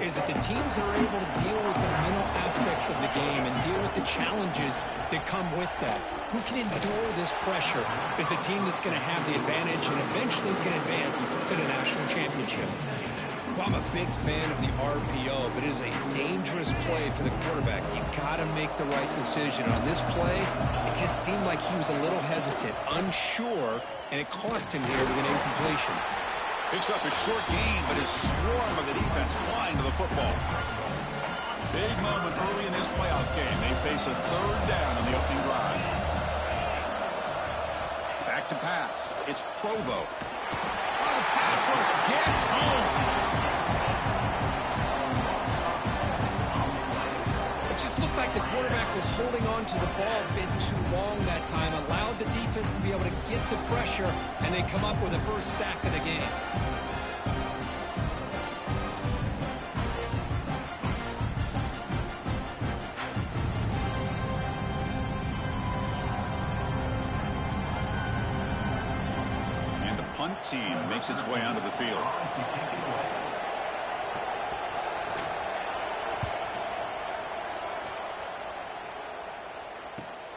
is that the teams that are able to deal with the mental aspects of the game and deal with the challenges that come with that. Who can endure this pressure is the team that's going to have the advantage and eventually is going to advance to the national championship. Well, I'm a big fan of the RPO, but it is a dangerous play for the quarterback. You got to make the right decision. On this play, it just seemed like he was a little hesitant, unsure, and it cost him here with an incompletion. Picks up a short gain, but his swarm of the defense flying to the football. Big moment early in this playoff game. They face a third down on the opening drive. Back to pass. It's Provo. Oh, the pass rush gets home. It just looked like the quarterback was holding on to the ball a bit too long that time, allowed the defense to be able to get the pressure, and they come up with the first sack of the game. And the punt team makes its way onto the field.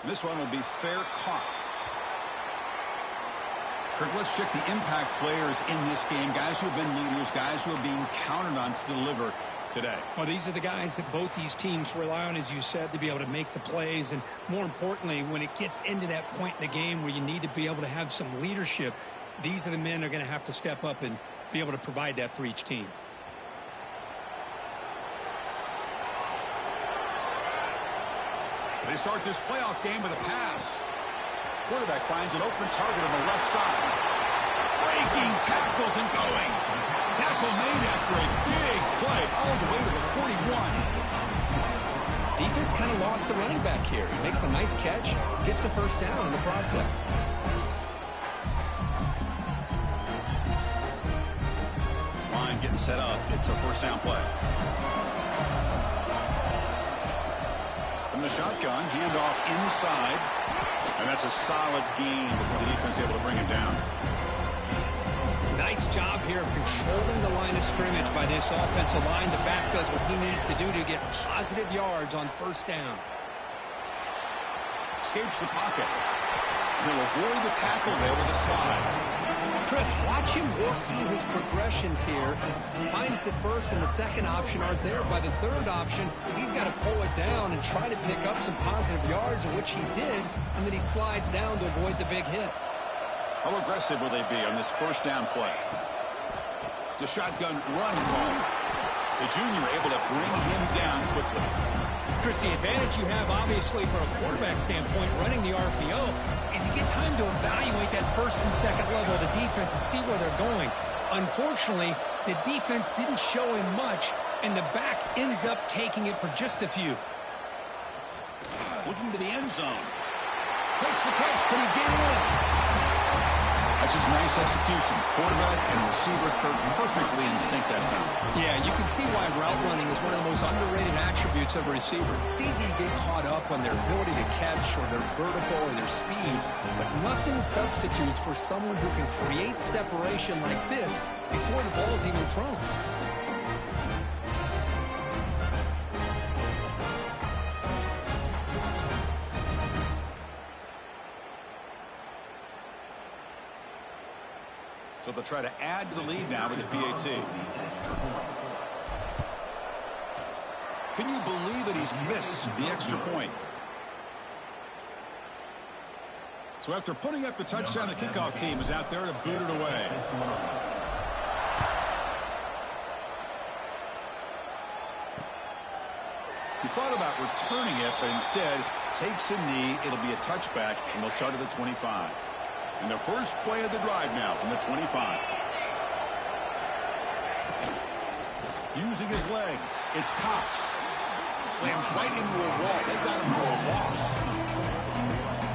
This one will be fair caught. Kirk, let's check the impact players in this game. Guys who have been leaders, guys who are being counted on to deliver today. Well, these are the guys that both these teams rely on, as you said, to be able to make the plays. And more importantly, when it gets into that point in the game where you need to be able to have some leadership, these are the men that are going to have to step up and be able to provide that for each team. They start this playoff game with a pass. Quarterback finds an open target on the left side. Breaking tackles and going. Tackle made after a big play all the way to the 41. Defense kind of lost a running back here. He makes a nice catch, gets the first down in the process. This line getting set up. It's a first down play. From the shotgun, handoff inside. And that's a solid gain before the defense able to bring him down. Nice job here of controlling the line of scrimmage by this offensive line. The back does what he needs to do to get positive yards on first down. Escapes the pocket. He'll avoid the tackle there with a slide. Chris, watch him work through his progressions here. Finds the first and the second option aren't there. By the third option, he's got to pull it down and try to pick up some positive yards, which he did, and then he slides down to avoid the big hit. How aggressive will they be on this first down play? It's a shotgun run call. The junior able to bring him down quickly. Chris, the advantage you have, obviously, from a quarterback standpoint, running the RPO, is you get time to evaluate that first and second level of the defense and see where they're going. Unfortunately, the defense didn't show him much, and the back ends up taking it for just a few. Looking to the end zone. Makes the catch. Can he get in? That's just nice execution. Quarterback and receiver Kirk perfectly in sync that time. Yeah, you can see why route running is one of the most underrated attributes of a receiver. It's easy to get caught up on their ability to catch or their vertical or their speed, but nothing substitutes for someone who can create separation like this before the ball's even thrown. So they'll try to add to the lead now with the PAT. Can you believe that he's missed the extra point? So after putting up the touchdown, the kickoff team is out there to boot it away. He thought about returning it, but instead takes a knee. It'll be a touchback, and they'll start at the 25. And the first play of the drive now from the 25. Using his legs, it's Cox. Slams right into a wall. They got him for a loss.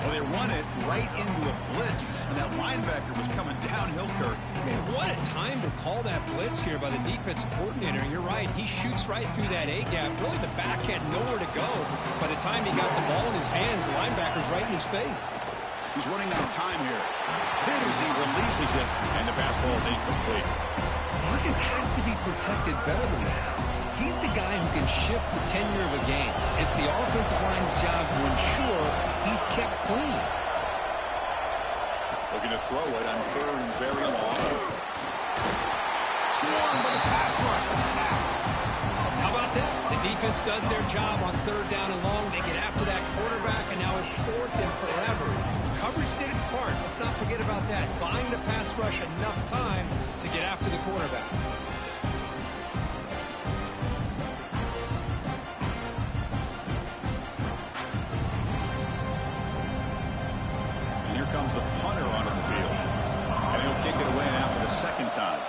Well, they run it right into a blitz, and that linebacker was coming downhill, Kirk. Man, what a time to call that blitz here by the defensive coordinator. You're right. He shoots right through that A-gap. Really, the back had nowhere to go. By the time he got the ball in his hands, the linebacker's right in his face. He's running out of time here. Then as he releases it, and the pass ball is incomplete. He just has to be protected better than that. He's the guy who can shift the tenure of a game. It's the offensive line's job to ensure he's kept clean. Looking to throw it on third and very long. Swarmed by the pass rush. A sack. How about that? The defense does their job on third down and long. They get after that quarterback, and now it's fourth and forever. Coverage did its part. Let's not forget about that. Buying the pass rush enough time to get after the quarterback. And here comes the punter onto the field. And he'll kick it away now for the second time.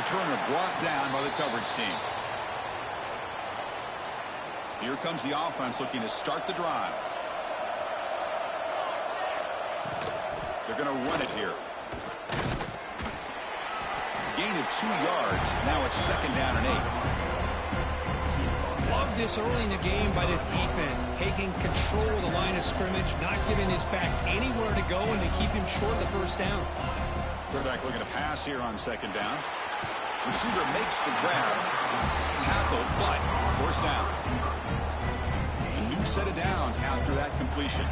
Returner brought down by the coverage team. Here comes the offense looking to start the drive. They're going to run it here. Gain of 2 yards. Now it's second down and 8. Love this early in the game by this defense, taking control of the line of scrimmage, not giving his back anywhere to go, and to keep him short of the first down. Quarterback looking to pass here on second down. Receiver makes the grab. Tackle, but forced down. A new set of downs after that completion.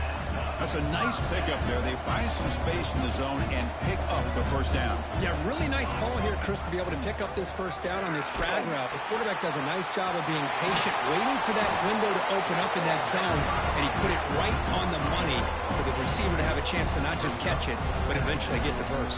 That's a nice pickup there. They find some space in the zone and pick up the first down. Yeah, really nice call here, Chris, to be able to pick up this first down on this drag route. The quarterback does a nice job of being patient, waiting for that window to open up in that zone, and he put it right on the money for the receiver to have a chance to not just catch it, but eventually get the first.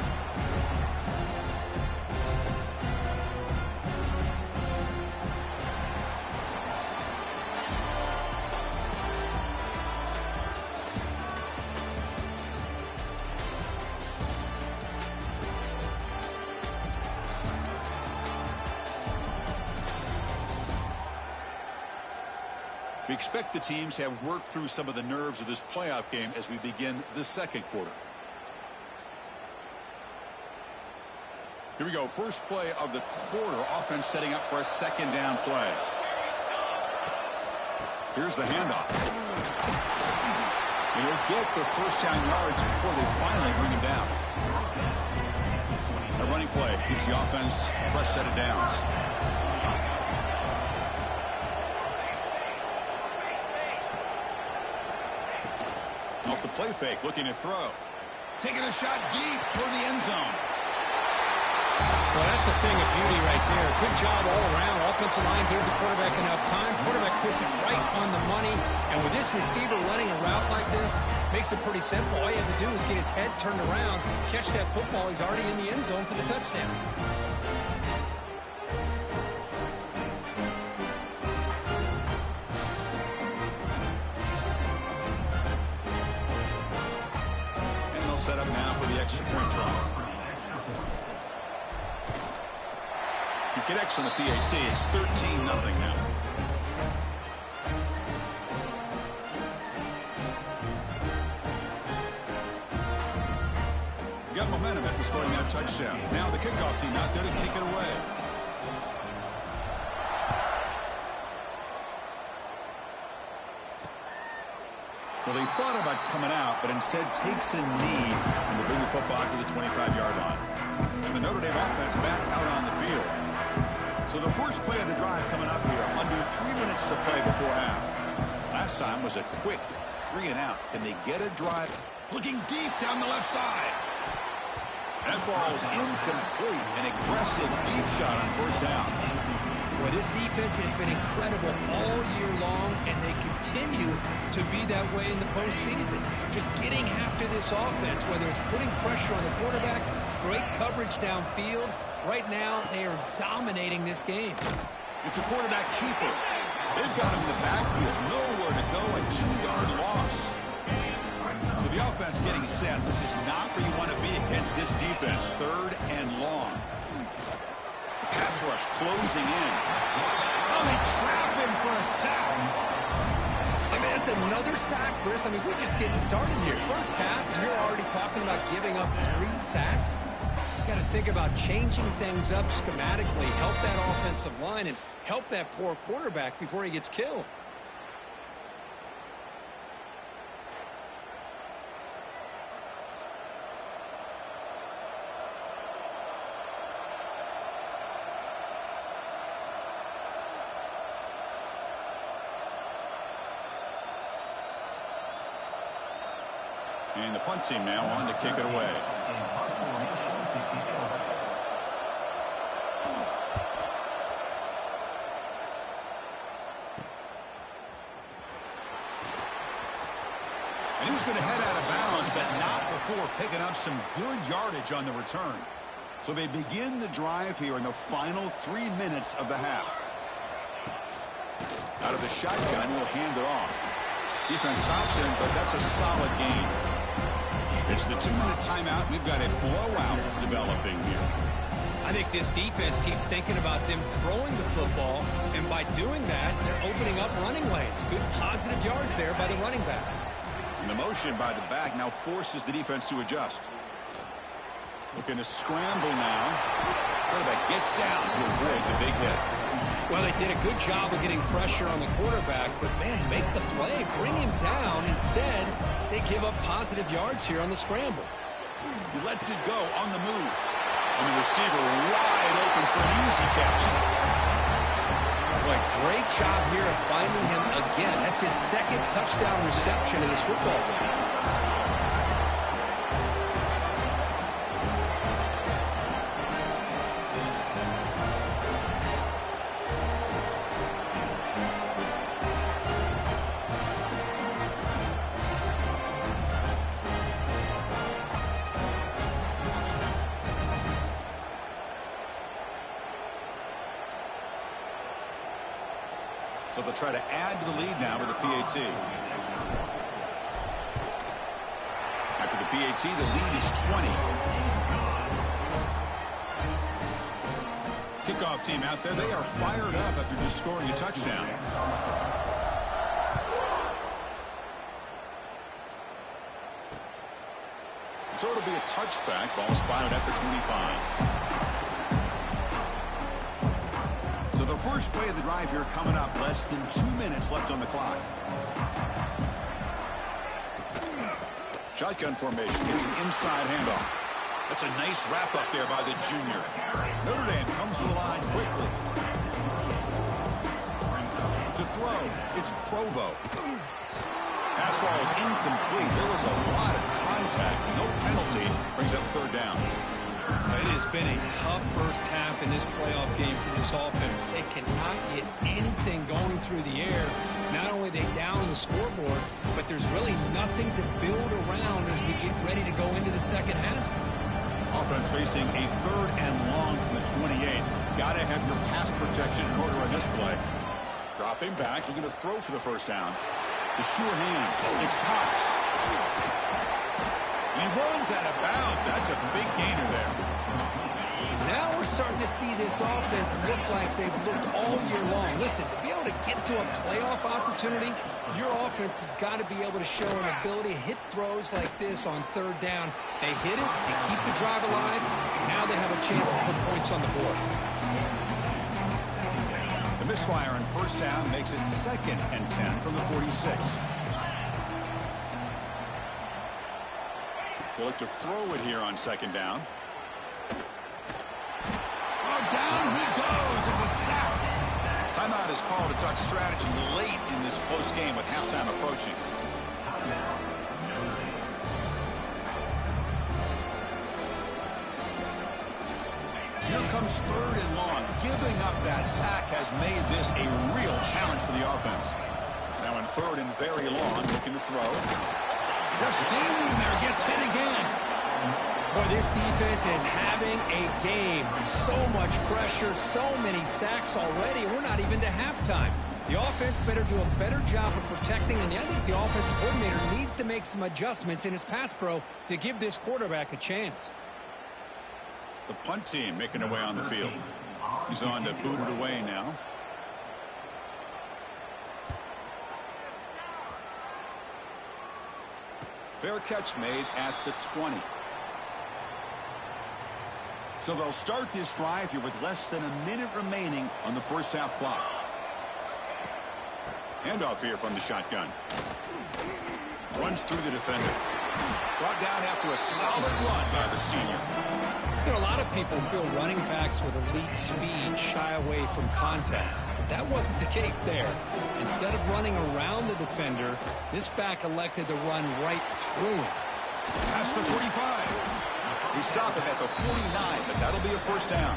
We expect the teams have worked through some of the nerves of this playoff game as we begin the second quarter. Here we go. First play of the quarter. Offense setting up for a second down play. Here's the handoff. And he'll get the first down yards before they finally bring him down. A running play gives the offense a fresh set of downs. Off the play fake, looking to throw. Taking a shot deep toward the end zone. Well, that's a thing of beauty right there. Good job all around. Offensive line gives the quarterback enough time. Quarterback puts it right on the money. And with this receiver running a route like this, makes it pretty simple. All you have to do is get his head turned around, catch that football. He's already in the end zone for the touchdown. Set up now for the extra point try. He connects on the PAT. It's 13-0 now. We got momentum after scoring that touchdown. Now the kickoff team out there to kick it away. Well, he thought about coming out, but instead takes a knee and will bring the football to the 25-yard line. And the Notre Dame offense back out on the field. So the first play of the drive coming up here, under 3 minutes to play before half. Last time was a quick 3-and-out. Can they get a drive? Looking deep down the left side. That ball is incomplete. An aggressive deep shot on first down. Well, this defense has been incredible all year long, and they continue to be that way in the postseason. Just getting after this offense, whether it's putting pressure on the quarterback, great coverage downfield. Right now, they are dominating this game. It's a quarterback keeper. They've got him in the backfield. Nowhere to go, a 2-yard loss. So the offense getting set. This is not where you want to be against this defense. Third and long. Pass rush closing in. Oh, they trap him for a sack. I mean, it's another sack, Chris. I mean, we're just getting started here. First half, and you're already talking about giving up 3 sacks. You got to think about changing things up schematically, help that offensive line, and help that poor quarterback before he gets killed. And the punt team now on to kick it away. And he's going to head out of bounds, but not before picking up some good yardage on the return. So they begin the drive here in the final 3 minutes of the half. Out of the shotgun, he'll hand it off. Defense stops him, but that's a solid gain. It's the 2-minute timeout. We've got a blowout developing here. I think this defense keeps thinking about them throwing the football, and by doing that, they're opening up running lanes. Good positive yards there by the running back. And the motion by the back now forces the defense to adjust. Looking to scramble now. Quarterback gets down to avoid the big hit. Well, they did a good job of getting pressure on the quarterback, but, man, make the play. Bring him down. Instead, they give up positive yards here on the scramble. He lets it go on the move. And the receiver wide open for an easy catch. Boy, great job here of finding him again. That's his second touchdown reception in this football game. So they'll try to add to the lead now with the PAT. After the PAT, the lead is 20. Kickoff team out there. They are fired up after just scoring a touchdown. So it'll be a touchback. Ball spotted at the 25. So the first play of the drive here coming up. Less than 2 minutes left on the clock. Shotgun formation. Here's an inside handoff. That's a nice wrap up there by the junior. Notre Dame comes to the line quickly. To throw, it's Provo. Pass ball is incomplete. There was a lot of contact. No penalty. Brings up third down. It has been a tough first half in this playoff game for this offense. They cannot get anything going through the air. Not only are they down on the scoreboard, but there's really nothing to build around as we get ready to go into the second half. Offense facing a third and long from the 28. Got to have your pass protection in order on this play. Dropping back, looking to throw for the first down. The sure hand. It's Cox. And he runs out of bounds. That's a big gainer there. Now we're starting to see this offense look like they've looked all year long. Listen, to be able to get to a playoff opportunity, your offense has got to be able to show an ability to hit throws like this on third down. They hit it, they keep the drive alive. Now they have a chance to put points on the board. The misfire on first down makes it 2nd and 10 from the 46. They look to throw it here on second down. Oh, down he goes. It's a sack. Timeout is called to talk strategy late in this close game with halftime approaching. Here comes third and long. Giving up that sack has made this a real challenge for the offense. Now in third and very long, looking to throw. Just standing there, gets hit again. Boy, this defense is having a game. So much pressure, so many sacks already. We're not even to halftime. The offense better do a better job of protecting, and I think the offensive coordinator needs to make some adjustments in his pass pro to give this quarterback a chance. The punt team making their way on the field. He's on to boot it away now. Fair catch made at the 20. So they'll start this drive here with less than a minute remaining on the first half clock. Handoff here from the shotgun. Runs through the defender. Brought down after a solid run by the senior. You know, a lot of people feel running backs with elite speed shy away from contact. But that wasn't the case there. Instead of running around the defender, this back elected to run right through him. Past the 45. He stopped him at the 49, but that'll be a first down.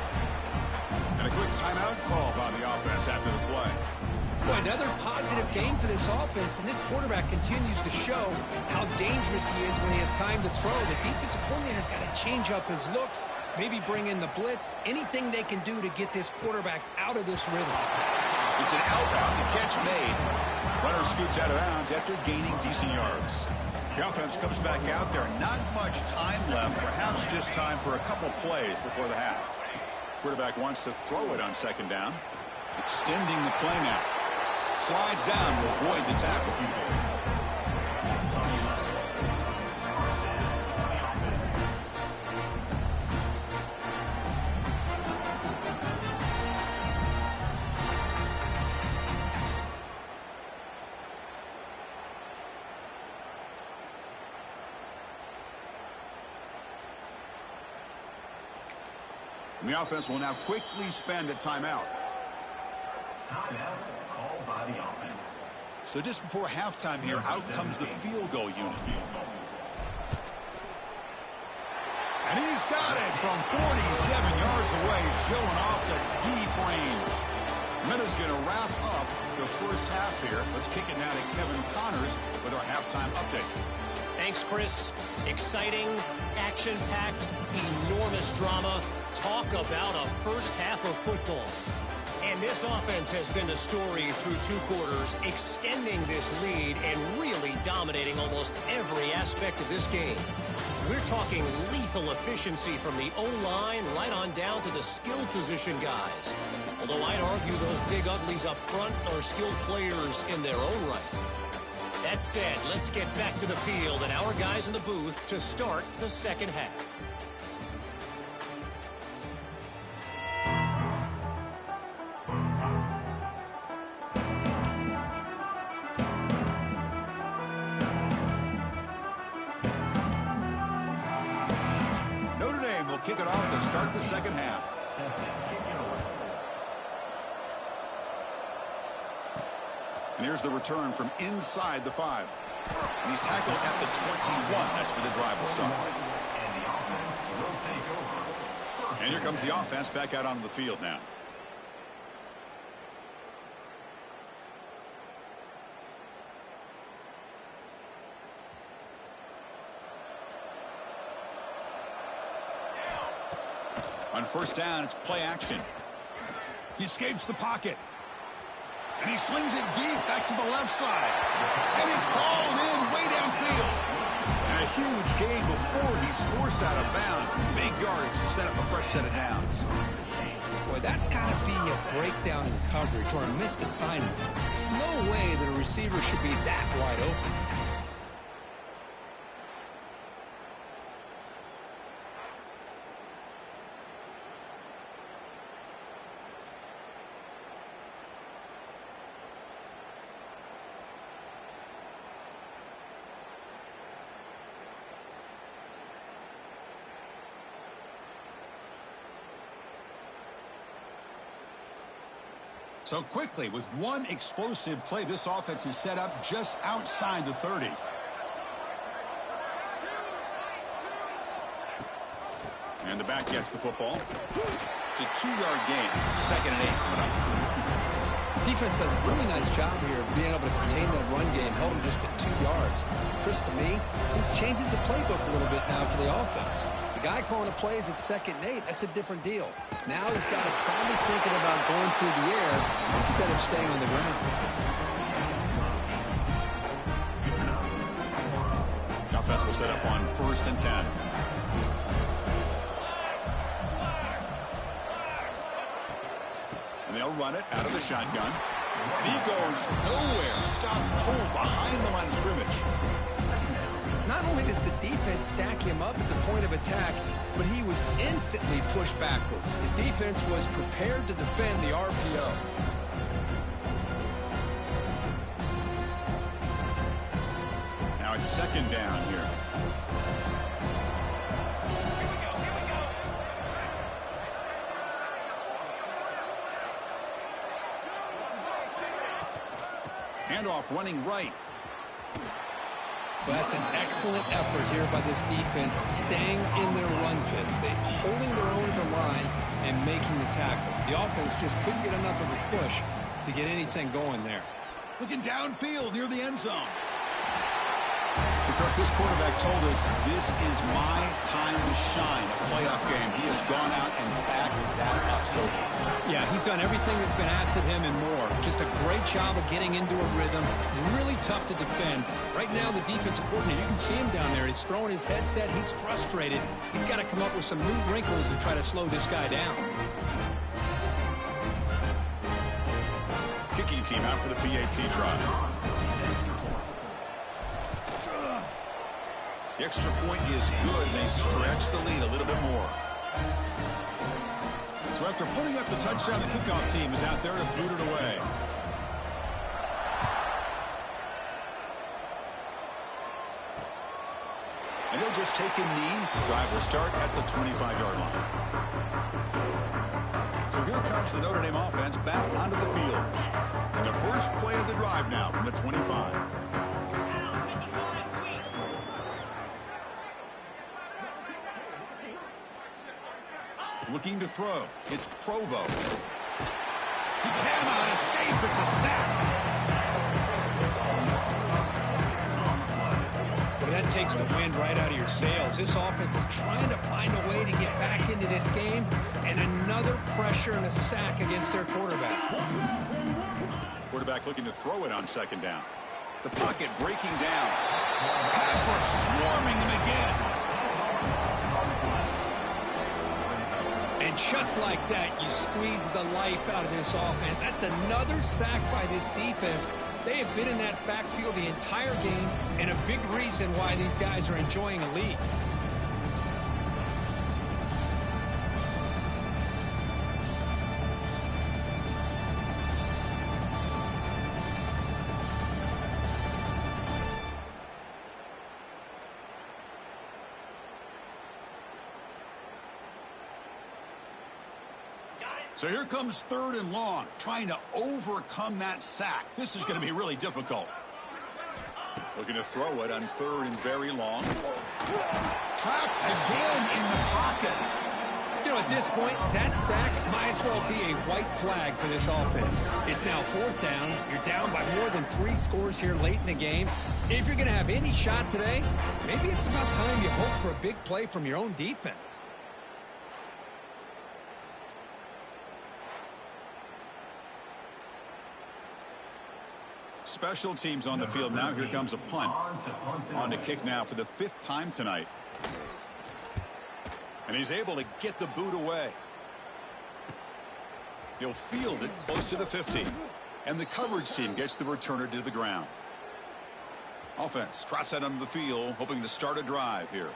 And a quick timeout call by the offense after the play. Boy, another positive game for this offense, and this quarterback continues to show how dangerous he is when he has time to throw. The defensive coordinator's got to change up his looks, maybe bring in the blitz, anything they can do to get this quarterback out of this rhythm. It's an outbound. The catch made. Runner scoots out of bounds after gaining decent yards. The offense comes back out there. Not much time left. Perhaps just time for a couple plays before the half. Quarterback wants to throw it on second down. Extending the play now. Slides down to avoid the tackle. And the offense will now quickly spend a timeout. Timeout called by the offense. So just before halftime here, out comes the field goal unit. And he's got it from 47 yards away, showing off the deep range. Minuta's going to wrap up the first half here. Let's kick it now to Kevin Connors with our halftime update. Thanks, Chris. Exciting, action-packed, enormous drama. Talk about a first half of football. And this offense has been the story through two quarters, extending this lead and really dominating almost every aspect of this game. We're talking lethal efficiency from the O-line right on down to the skill position guys. Although I'd argue those big uglies up front are skilled players in their own right. That said, let's get back to the field and our guys in the booth to start the second half. Notre Dame will kick it off to start the second half. And here's the return from inside the 5. And he's tackled at the 21. That's where the drive will start. And here comes the offense back out onto the field now. On first down, it's play action. He escapes the pocket. And he slings it deep back to the left side. And it's hauled in way downfield. And a huge gain before he's forced out of bounds. Big yards to set up a fresh set of downs. Boy, that's got to be a breakdown in coverage or a missed assignment. There's no way that a receiver should be that wide open. So quickly, with one explosive play, this offense is set up just outside the 30. And the back gets the football. It's a 2-yard gain. 2nd and 8 coming up. Defense does a really nice job here of being able to contain that run game, held him just at 2 yards. Chris, to me, this changes the playbook a little bit now for the offense. The guy calling the plays at 2nd and 8, that's a different deal. Now he's got to probably thinking about going through the air instead of staying on the ground. The offense will set up on 1st and 10. And they'll run it out of the shotgun. And he goes nowhere. Stop pulled behind the line of scrimmage. Not only does the defense stack him up at the point of attack, but he was instantly pushed backwards. The defense was prepared to defend the RPO. Now it's 2nd down here. Handoff running right. Well, that's an excellent effort here by this defense, staying in their run fits. They holding their own at the line and making the tackle. The offense just couldn't get enough of a push to get anything going there. Looking downfield near the end zone. Kirk, this quarterback told us this is my time to shine, a playoff game. He has gone out and backed that up so far. Yeah, he's done everything that's been asked of him and more. Just a great job of getting into a rhythm. Really tough to defend. Right now, the defensive coordinator, you can see him down there. He's throwing his headset. He's frustrated. He's got to come up with some new wrinkles to try to slow this guy down. Kicking team out for the PAT try. The extra point is good, and they stretch the lead a little bit more. So after putting up the touchdown, the kickoff team is out there to boot it away. And he'll just take a knee. Drive will start at the 25-yard line. So here comes the Notre Dame offense back onto the field. And the first play of the drive now from the 25. Looking to throw. It's Provo. He cannot escape. It's a sack. Well, that takes the wind right out of your sails. This offense is trying to find a way to get back into this game, and another pressure and a sack against their quarterback. Quarterback looking to throw it on second down. The pocket breaking down. Pass rush swarming him again. And just like that, you squeeze the life out of this offense. That's another sack by this defense. They have been in that backfield the entire game, and a big reason why these guys are enjoying a lead. So here comes third and long, trying to overcome that sack. This is going to be really difficult. Looking to throw it on third and very long. Trapped again in the pocket. You know, at this point, that sack might as well be a white flag for this offense. It's now fourth down. You're down by more than 3 scores here late in the game. If you're going to have any shot today, maybe it's about time you hope for a big play from your own defense. Special teams on the field now. Here comes a punt. On to kick now for the 5th time tonight. And he's able to get the boot away. He'll field it close to the 50. And the coverage team gets the returner to the ground. Offense trots out onto the field, hoping to start a drive here.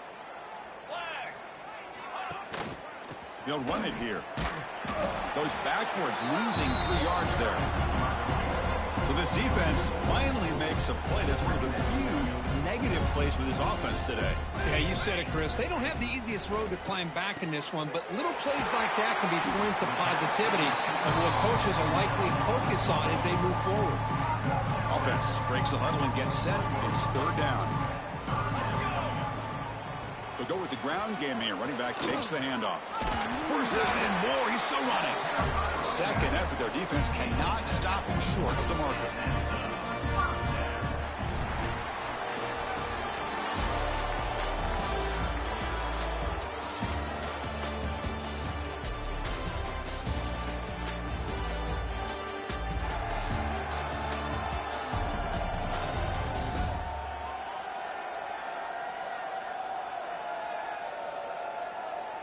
He'll run it here. Goes backwards, losing 3 yards there. So this defense finally makes a play. That's one of the few negative plays for this offense today. Yeah, you said it, Chris. They don't have the easiest road to climb back in this one, but little plays like that can be points of positivity of what coaches will likely focus on as they move forward. Offense breaks the huddle and gets set. It's third down. They'll go with the ground game here. Running back takes the handoff. First down and more. He's still running. Second effort. Their defense cannot stop him short of the marker.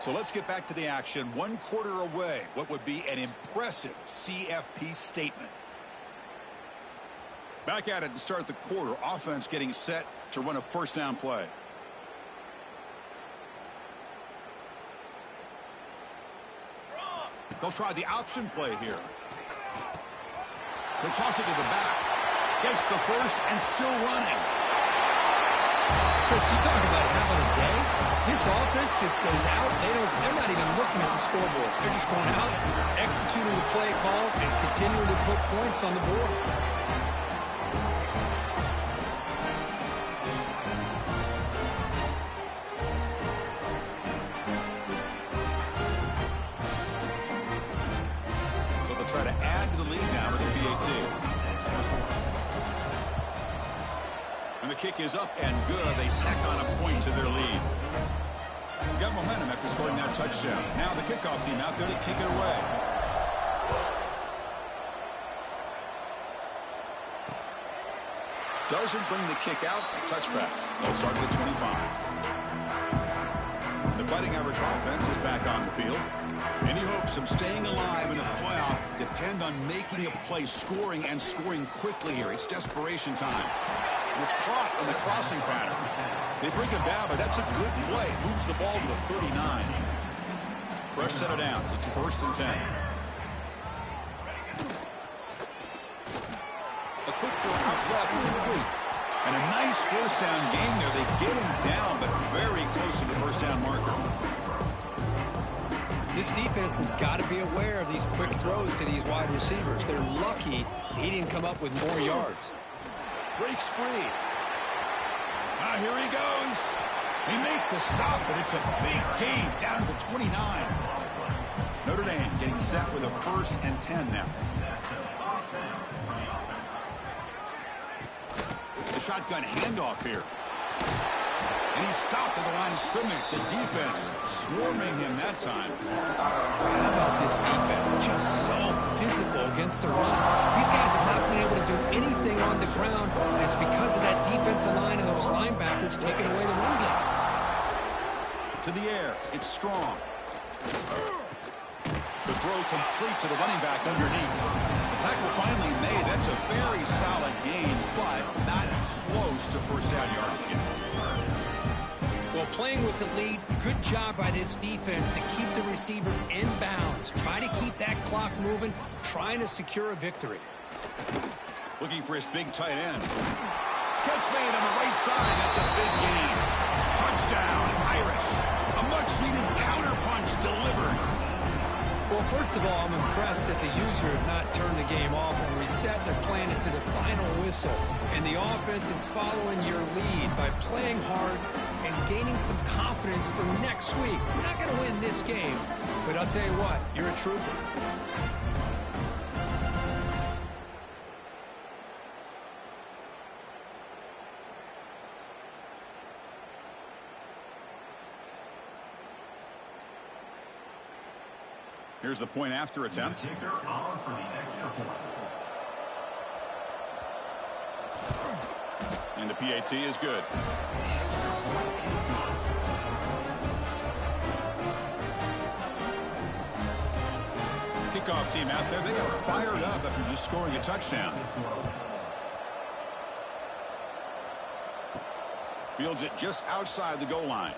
So let's get back to the action. 1 quarter away. What would be an impressive CFP statement. Back at it to start the quarter. Offense getting set to run a first down play. They'll try the option play here. They'll toss it to the back. Gets the first and still running. Chris, you talk about having a day. This offense just goes out. They're not even looking at the scoreboard. They're just going out, executing the play call, and continuing to put points on the board. kick is up and good. They tack on a point to their lead. Got momentum after scoring that touchdown. Now the kickoff team out there to kick it away. Doesn't bring the kick out. Touchback. They'll start at the 25. The Fighting Irish offense is back on the field. Any hopes of staying alive in the playoff depend on making a play, scoring, and scoring quickly here. It's desperation time. It's caught on the crossing pattern. They bring him down, but that's a good play. Moves the ball to the 39. Fresh set of downs. It's 1st and 10. A quick throw out left, complete. And a nice first down gain there. They get him down, but very close to the first down marker. This defense has got to be aware of these quick throws to these wide receivers. They're lucky he didn't come up with more yards. Breaks free. Now here he goes. They make the stop, but it's a big gain down to the 29. Notre Dame getting set with a 1st and 10 now. The shotgun handoff here. And he's stopped at the line of scrimmage. The defense swarming him that time. How about this defense? Just so physical against the run. These guys have not been able to do anything on the ground, and it's because of that defensive line and those linebackers taking away the run game. To the air. It's Strong. The throw complete to the running back underneath. The tackle finally made. That's a very solid gain, but not close to first down yardage yet. Well, playing with the lead, good job by this defense to keep the receiver in bounds. Try to keep that clock moving, trying to secure a victory. Looking for his big tight end. Catch made on the right side. That's a big gain. Touchdown, Irish. A much-needed counter-punch delivered. Well, first of all, I'm impressed that the user have not turned the game off and reset their plan into the final whistle. And the offense is following your lead by playing hard and gaining some confidence for next week. We're not going to win this game, but I'll tell you what, you're a trooper. Here's the point after attempt. Kicker on for the extra point. And the PAT is good. Kickoff team out there. They are fired up after just scoring a touchdown. Fields it just outside the goal line.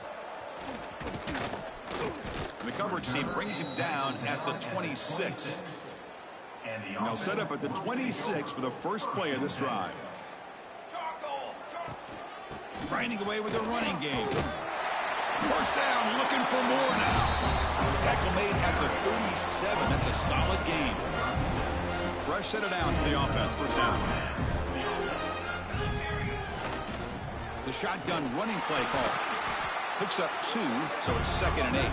And the coverage team brings him down at the 26. And they'll set up at the 26 for the first play of this drive. Grinding away with the running game. First down, looking for more now. Tackle made at the 37. That's a solid gain. Fresh set of downs for the offense. First down. The shotgun running play call. Picks up 2, so it's 2nd and 8.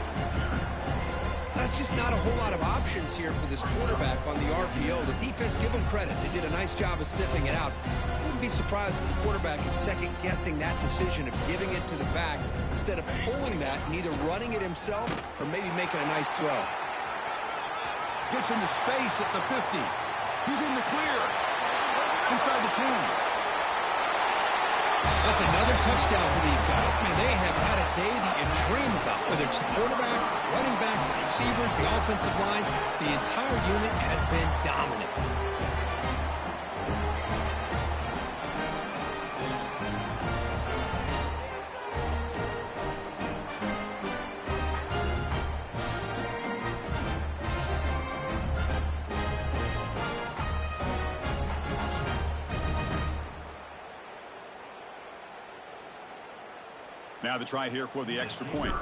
That's just not a whole lot of options here for this quarterback on the RPO. The defense, give them credit. They did a nice job of sniffing it out. I wouldn't be surprised if the quarterback is second-guessing that decision of giving it to the back instead of pulling that and either running it himself or maybe making a nice throw. Gets into space at the 50. He's in the clear. Inside the 10. That's another touchdown for these guys. Man, they have had a day that you dream about. Whether it's the quarterback, the running back, the receivers, the offensive line, the entire unit has been dominant. Now the try here for the extra point.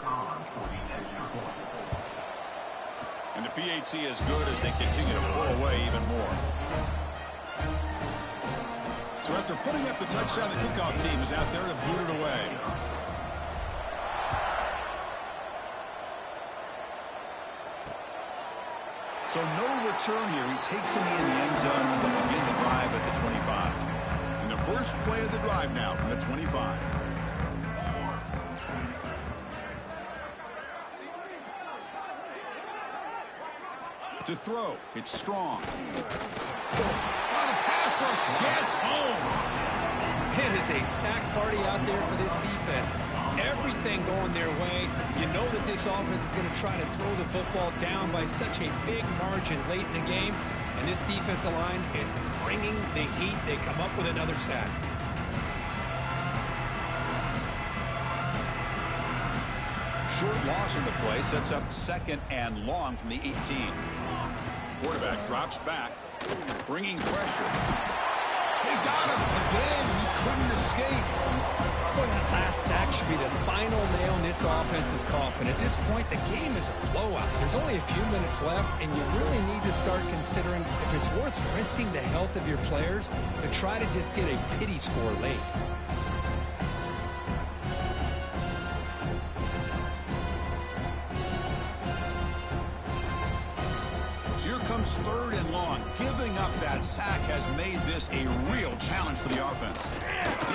And the PAT is good as they continue to pull away even more. So after putting up the touchdown, the kickoff team is out there to boot it away. So no return here. He takes him in the end zone to begin the drive at the 25. And the first play of the drive now from the 25. To throw, it's Strong. Oh, the pass rush gets home. It is a sack party out there for this defense. Everything going their way. You know that this offense is going to try to throw the football down by such a big margin late in the game. And this defensive line is bringing the heat. They come up with another sack. Short loss in the play sets up 2nd and long from the 18. Quarterback drops back, bringing pressure. They got him again. He couldn't escape. Boy, that last sack should be the final nail in this offense's coffin. At this point, the game is a blowout. There's only a few minutes left, and you really need to start considering if it's worth risking the health of your players to try to just get a pity score late. So here comes 3rd and long. Giving up that sack has made this a real challenge for the offense.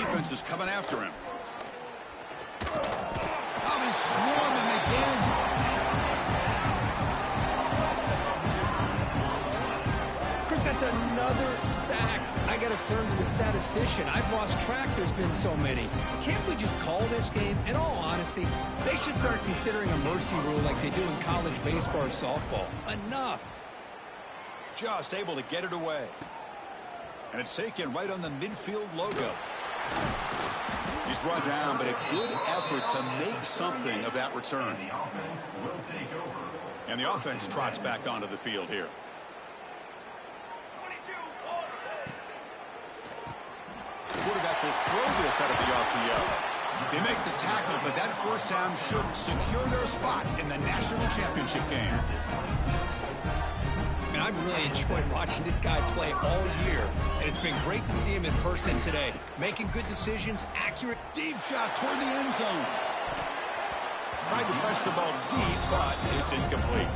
Defense is coming after him. Oh, they swarm him again. Chris, that's another sack. I got to turn to the statistician. I've lost track. The's been so many. Can't we just call this game? In all honesty, they should start considering a mercy rule like they do in college baseball or softball. Enough. Just able to get it away. And it's taken right on the midfield logo. He's brought down, but a good effort to make something of that return. The offense will take over. And the offense trots back onto the field here. Quarterback will throw this out of the RPO. They make the tackle, but that first down should secure their spot in the national championship game. And I've really enjoyed watching this guy play all year, and it's been great to see him in person today. Making good decisions, accurate. Deep shot toward the end zone. Tried to press the ball deep, but it's incomplete.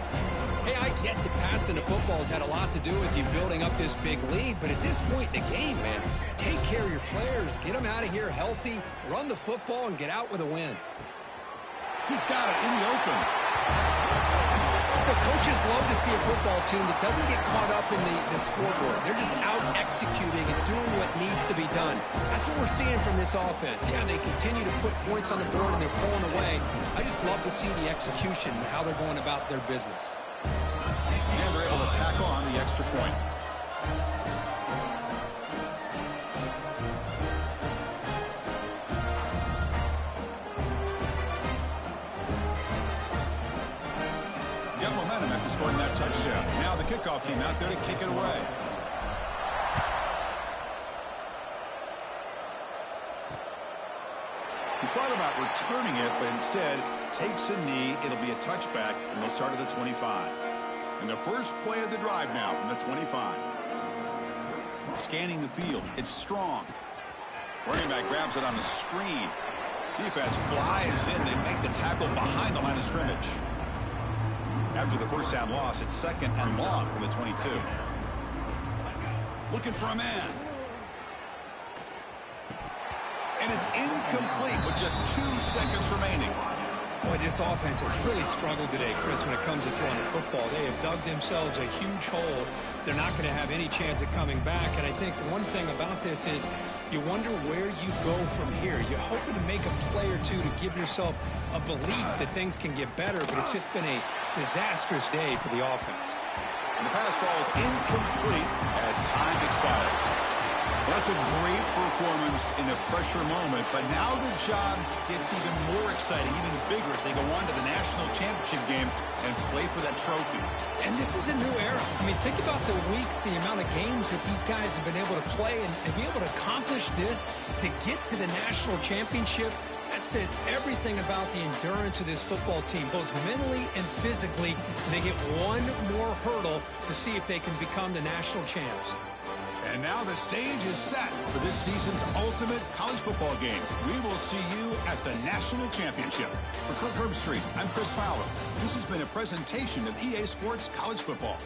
Hey, I get that passing the football has had a lot to do with you building up this big lead, but at this point in the game, man, take care of your players, get them out of here healthy, run the football, and get out with a win. He's got it in the open. The coaches love to see a football team that doesn't get caught up in the scoreboard. They're just out executing and doing what needs to be done. That's what we're seeing from this offense. Yeah, they continue to put points on the board and they're pulling away. I just love to see the execution and how they're going about their business. And they're able to tackle on the extra point. Got momentum after scoring that touchdown. Now the kickoff team out there to kick it away. He thought about returning it, but instead takes a knee. It'll be a touchback, and they'll start at the 25. And the first play of the drive now from the 25. Scanning the field. It's Strong. Running back grabs it on the screen. Defense flies in. They make the tackle behind the line of scrimmage. After the first down loss, it's 2nd and long from the 22. Looking for a man. And it's incomplete with just 2 seconds remaining. Boy, this offense has really struggled today, Chris, when it comes to throwing the football. They have dug themselves a huge hole. They're not going to have any chance of coming back. And I think one thing about this is you wonder where you go from here. You're hoping to make a play or two to give yourself a belief that things can get better, but it's just been a disastrous day for the offense. And the pass falls incomplete as time expires. That's a great performance in a pressure moment, but now the job gets even more exciting, even bigger as they go on to the national championship game and play for that trophy. And this is a new era. I mean, think about the weeks, the amount of games that these guys have been able to play and be able to accomplish this to get to the national championship. That says everything about the endurance of this football team, both mentally and physically. They get one more hurdle to see if they can become the national champs. And now the stage is set for this season's ultimate college football game. We will see you at the national championship. For Kirk Herbstreit, I'm Chris Fowler. This has been a presentation of EA Sports College Football.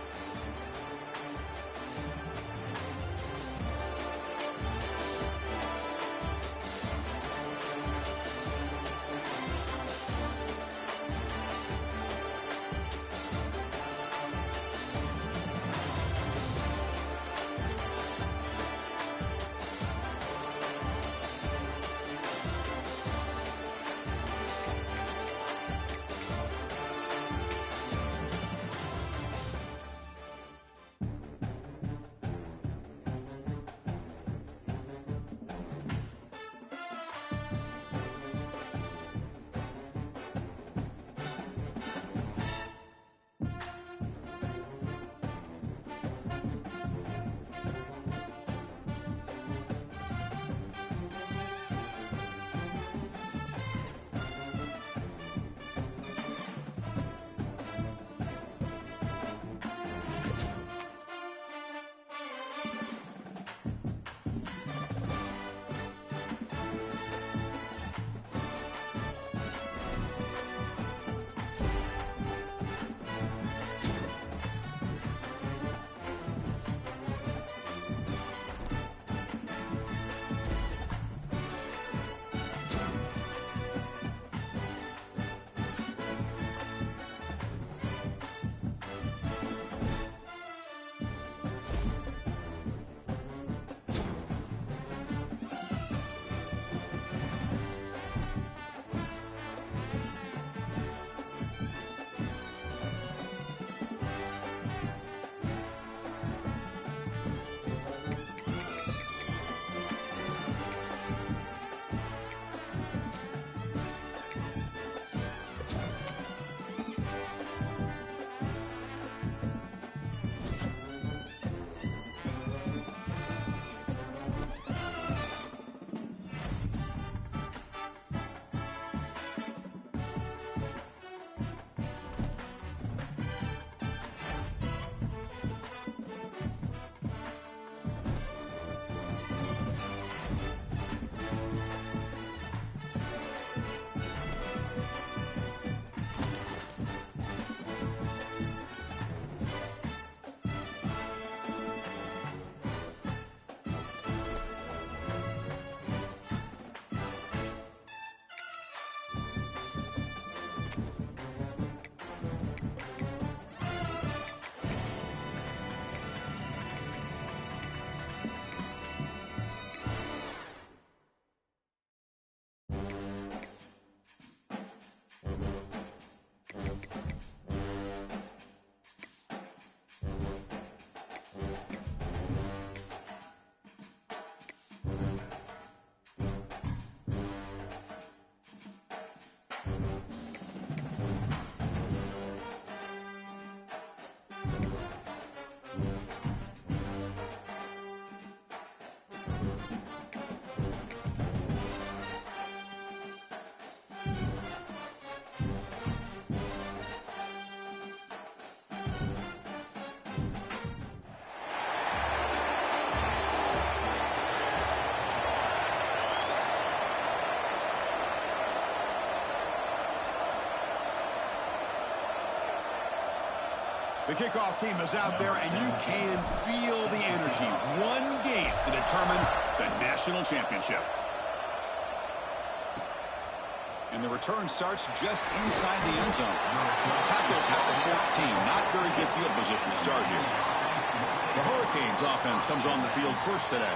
The kickoff team is out there, and you can feel the energy. One game to determine the national championship. And the return starts just inside the end zone. Tackle at the 14. Not very good field position to start here. The Hurricanes offense comes on the field first today.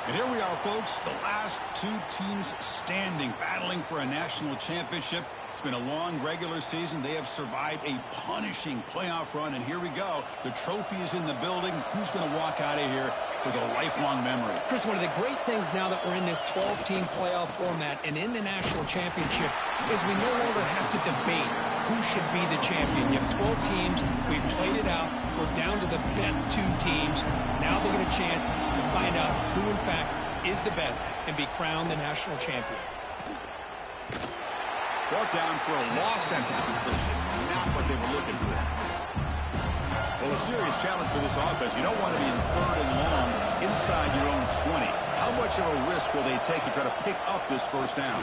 And here we are, folks, the last two teams standing, battling for a national championship. It's been a long regular season. They have survived a punishing playoff run, and here we go. The trophy is in the building. Who's going to walk out of here with a lifelong memory? Chris, one of the great things now that we're in this 12-team playoff format and in the national championship is we no longer have to debate who should be the champion. You have 12 teams. We've played it out. We're down to the best two teams. Now they get a chance to find out who, in fact, is the best and be crowned the national champion. Brought down for a loss after the completion. Not what they were looking for. Well, a serious challenge for this offense. You don't want to be in 3rd and long inside your own 20. How much of a risk will they take to try to pick up this first down?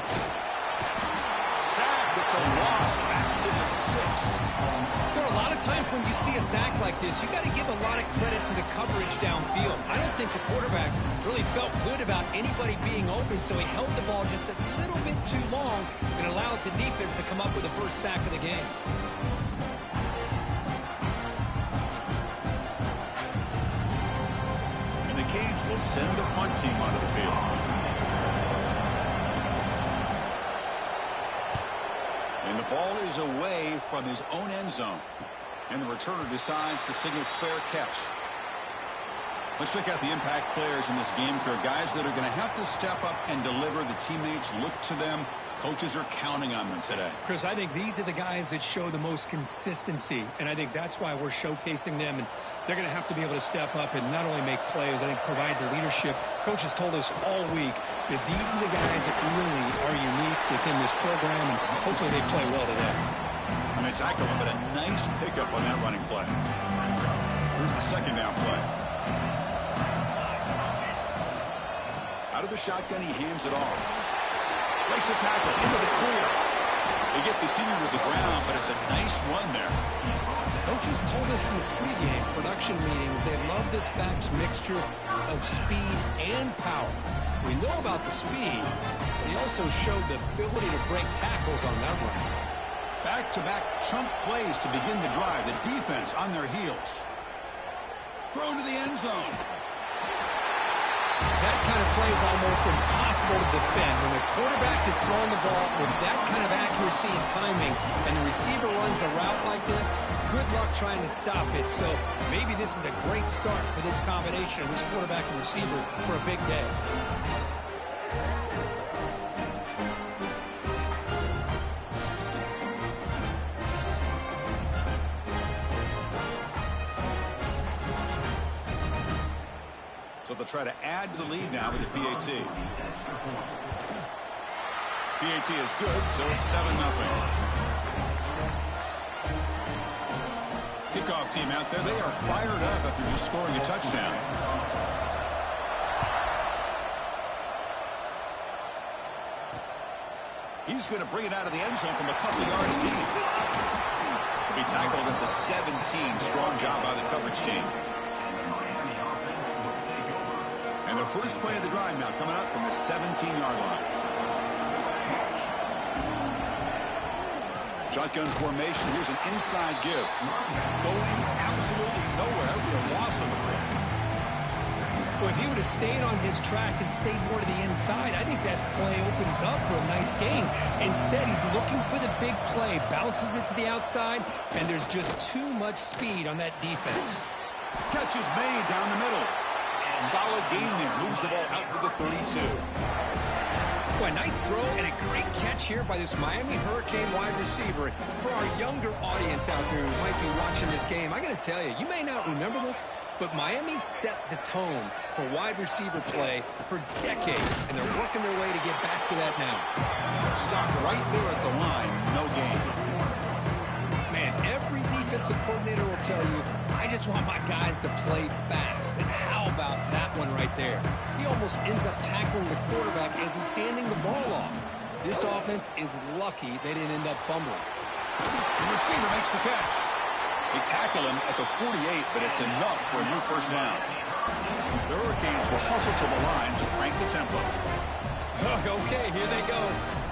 Sacked. It's a loss back to the 6. There are a lot of times when you see a sack like this, you got to give a lot of credit to the coverage downfield. I don't think the quarterback really felt good about anybody being open, so he held the ball just a little bit too long and allows the defense to come up with the first sack of the game. And the Canes will send the punt team onto the field. And the ball is away from his own end zone. And the returner decides to signal fair catch. Let's check out the impact players in this game, Kirk. Guys that are going to have to step up and deliver. The teammates look to them. Coaches are counting on them today. Chris, I think these are the guys that show the most consistency, and I think that's why we're showcasing them. And they're going to have to be able to step up and not only make plays, I think provide the leadership. Coaches told us all week that these are the guys that really are unique within this program, and hopefully they play well today. And they tackle him, but a nice pickup on that running play. Here's the second down play. Out of the shotgun, he hands it off. Breaks a tackle into the clear. They get the senior to the ground, but it's a nice run there. Coaches told us in the pregame production meetings they love this back's mixture of speed and power. We know about the speed, but he also showed the ability to break tackles on that run. Back-to-back chunk plays to begin the drive. The defense on their heels. Thrown to the end zone. That kind of play is almost impossible to defend. When the quarterback is throwing the ball with that kind of accuracy and timing, and the receiver runs a route like this, good luck trying to stop it. So maybe this is a great start for this combination of this quarterback and receiver for a big day. So they'll try to add to the lead now with the PAT. PAT is good, so it's 7-0. Kickoff team out there, they are fired up after just scoring a touchdown. He's going to bring it out of the end zone from a couple yards deep. He tackled at the 17. Strong job by the coverage team. And the first play of the drive now coming up from the 17-yard line. Shotgun formation. Here's an inside give. Going absolutely nowhere. That would be a loss on the play. Well, if he would have stayed on his track and stayed more to the inside, I think that play opens up for a nice gain. Instead, he's looking for the big play, bounces it to the outside, and there's just too much speed on that defense. Catch is made down the middle. Solid gain there. Moves the ball out to the 32. Boy, a nice throw and a great catch here by this Miami Hurricane wide receiver. For our younger audience out there who might be watching this game, I got to tell you, you may not remember this, but Miami set the tone for wide receiver play for decades, and they're working their way to get back to that now. Stopped right there at the line. No gain. Man, every defensive coordinator will tell you, I just want my guys to play fast. And how about that one right there? He almost ends up tackling the quarterback as he's handing the ball off. This offense is lucky they didn't end up fumbling. The receiver makes the catch. They tackle him at the 48, but it's enough for a new first down. The Hurricanes will hustle to the line to crank the tempo. Okay, here they go.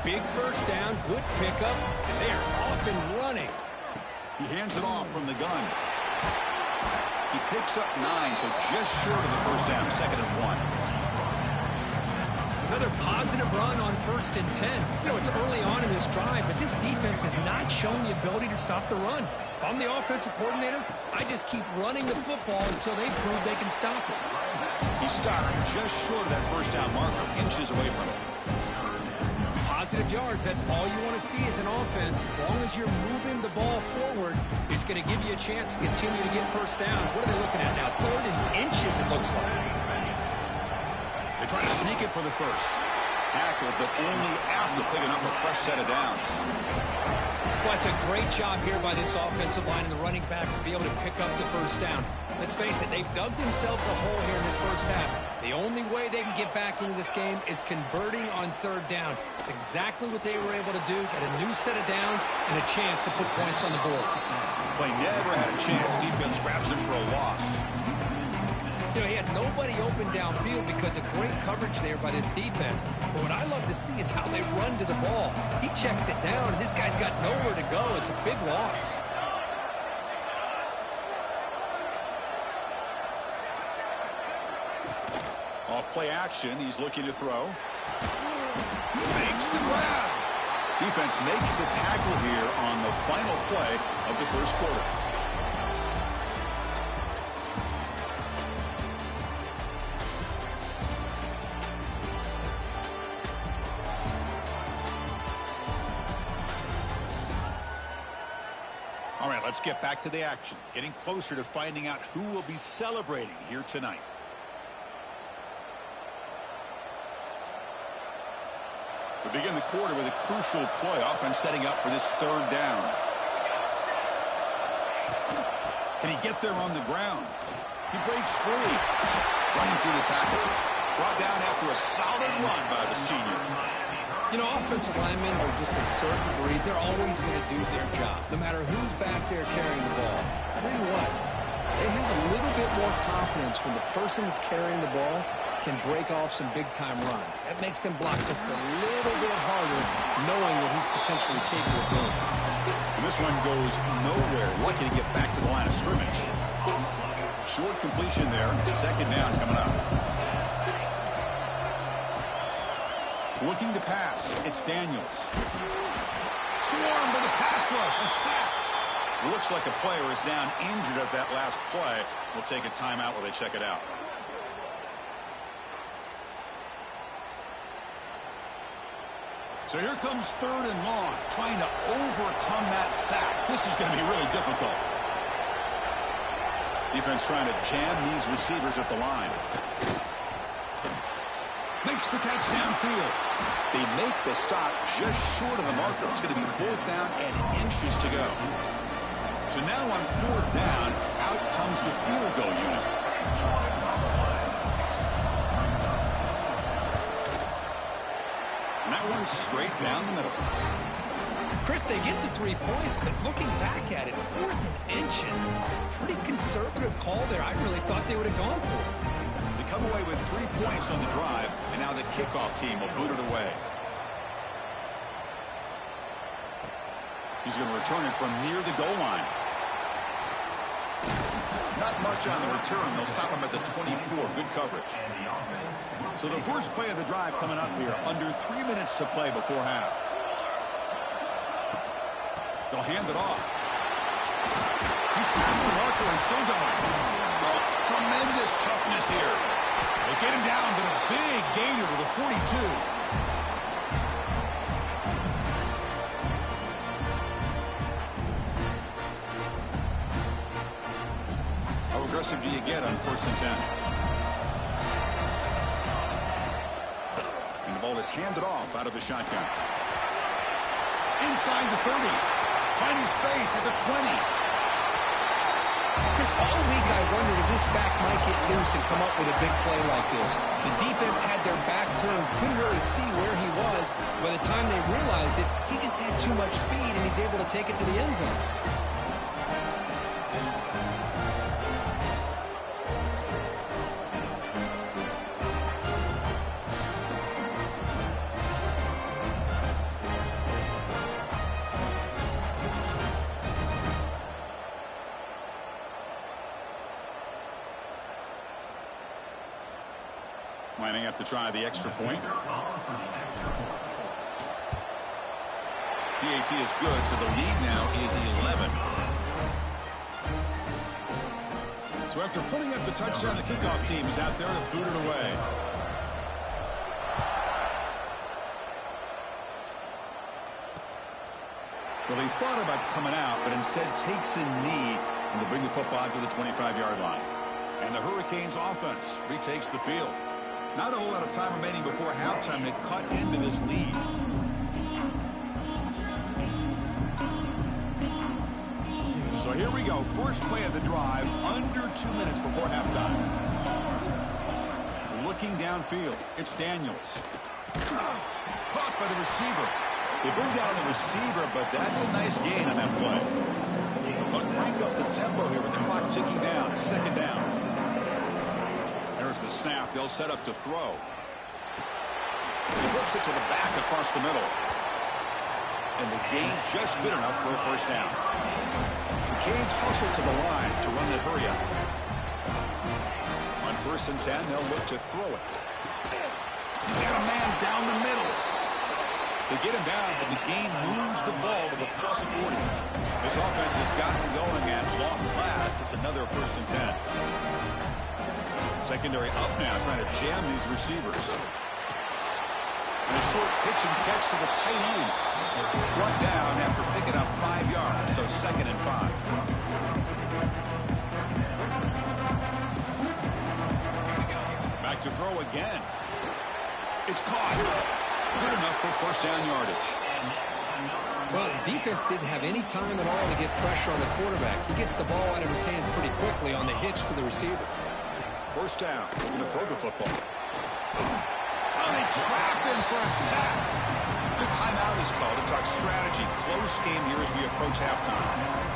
Big first down, good pickup, and they are off and running. He hands it off from the gun. He picks up 9, so just short of the first down, 2nd and 1. Another positive run on 1st and 10. You know, it's early on in this drive, but this defense has not shown the ability to stop the run. If I'm the offensive coordinator, I just keep running the football until they prove they can stop it. He stopped just short of that first down marker, inches away from it. Positive yards, that's all you want to see as an offense. As long as you're moving the ball forward, it's going to give you a chance to continue to get first downs. What are they looking at now? 3rd and inches, it looks like. They try to sneak it for the first. Tackle, but only after picking up a fresh set of downs. Well, it's a great job here by this offensive line and the running back to be able to pick up the first down. Let's face it, they've dug themselves a hole here in this first half. The only way they can get back into this game is converting on 3rd down. It's exactly what they were able to do. Get a new set of downs and a chance to put points on the board. Play never had a chance. Defense grabs him for a loss. You know, he had nobody open downfield because of great coverage there by this defense. But what I love to see is how they run to the ball. He checks it down, and this guy's got nowhere to go. It's a big loss. Off play action, he's looking to throw. Makes the grab. Defense makes the tackle here on the final play of the first quarter. All right, let's get back to the action. Getting closer to finding out who will be celebrating here tonight. We begin the quarter with a crucial play. Offense setting up for this 3rd down. Can he get there on the ground? He breaks free. Running through the tackle. Brought down after a solid run by the senior. You know, offensive linemen are just a certain breed. They're always going to do their job, no matter who's back there carrying the ball. I'll tell you what, they have a little bit more confidence when the person that's carrying the ball can break off some big-time runs. That makes them block just a little bit harder, knowing what he's potentially capable of doing. And this one goes nowhere. Lucky to get back to the line of scrimmage. Short completion there. 2nd down coming up. Looking to pass. It's Daniels. Swarmed by the pass rush. A sack. Looks like a player is down injured at that last play. We'll take a timeout while they check it out. So here comes 3rd and long, trying to overcome that sack. This is going to be really difficult. Defense trying to jam these receivers at the line. Makes the catch downfield. They make the stop just short of the marker. It's going to be 4th down and inches to go. So now on 4th down, out comes the field goal unit. And that one's straight down the middle. Chris, they get the 3 points, but looking back at it, 4th and inches. Pretty conservative call there. I really thought they would have gone for it. They come away with 3 points on the drive, and now the kickoff team will boot it away. He's going to return it from near the goal line. Not much on the return. They'll stop him at the 24. Good coverage. So the first play of the drive coming up here. Under 3 minutes to play before half. They'll hand it off. He's past the marker and still going. Oh, tremendous toughness here. They get him down, but a big gainer to the 42. How aggressive do you get on 1st and 10? And the ball is handed off out of the shotgun. Inside the 30. Finding space at the 20. Chris, all week I wondered if this back might get loose and come up with a big play like this. The defense had their back turned, couldn't really see where he was. By the time they realized it, he just had too much speed, and he's able to take it to the end zone. Lining up to try the extra point. PAT is good, so the lead now is 11. So after putting up the touchdown, the kickoff team is out there to boot it away. Well, he thought about coming out, but instead takes a knee and to bring the football to the 25-yard line. And the Hurricanes offense retakes the field. Not a whole lot of time remaining before halftime to cut into this lead. So here we go. First play of the drive, under 2 minutes before halftime. Looking downfield, it's Daniels. Caught by the receiver. They bring down the receiver, but that's a nice gain on that play. But crank up the tempo here with the clock ticking down. Second down. There's the snap. They'll set up to throw. He flips it to the back across the middle. And the gain just good enough for a first down. The Canes hustle to the line to run the hurry up. On 1st and 10, they'll look to throw it. He's got a man down the middle. They get him down, but the gain moves the ball to the +40. This offense has gotten going at long last. It's another 1st and 10. Secondary up now, trying to jam these receivers. And a short pitch and catch to the tight end. Brought down after picking up 5 yards, so 2nd and 5. Back to throw again. It's caught. Good enough for first down yardage. Well, the defense didn't have any time at all to get pressure on the quarterback. He gets the ball out of his hands pretty quickly on the hitch to the receiver. First down. Looking to throw the football. Oh, they trap him for a sack. The timeout is called to talk strategy. Close game here as we approach halftime.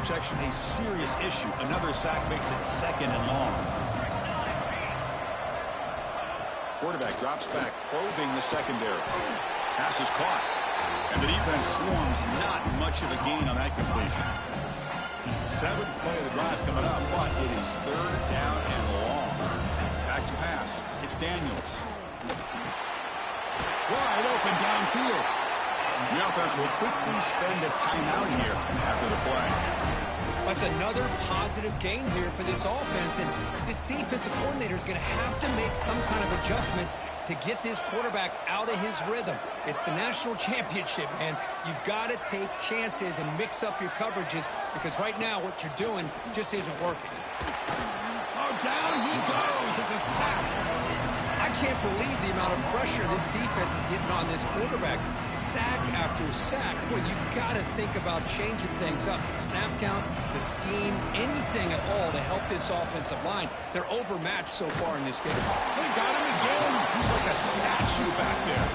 Protection a serious issue. Another sack makes it 2nd and long. Quarterback drops back, probing the secondary. Pass is caught. And the defense swarms. Not much of a gain on that completion. 7th play of the drive coming up, but it is 3rd down and long. Back to pass. It's Daniels. Wide open downfield. The offense will quickly spend a timeout here after the play. That's another positive gain here for this offense, and this defensive coordinator is going to have to make some kind of adjustments to get this quarterback out of his rhythm. It's the national championship, man. You've got to take chances and mix up your coverages because right now what you're doing just isn't working. Oh, down he goes. It's a sack. I can't believe the amount of pressure this defense is getting on this quarterback. Sack after sack. Boy, you've got to think about changing things up. The snap count, the scheme, anything at all to help this offensive line. They're overmatched so far in this game. They got him again. He's like a statue back there.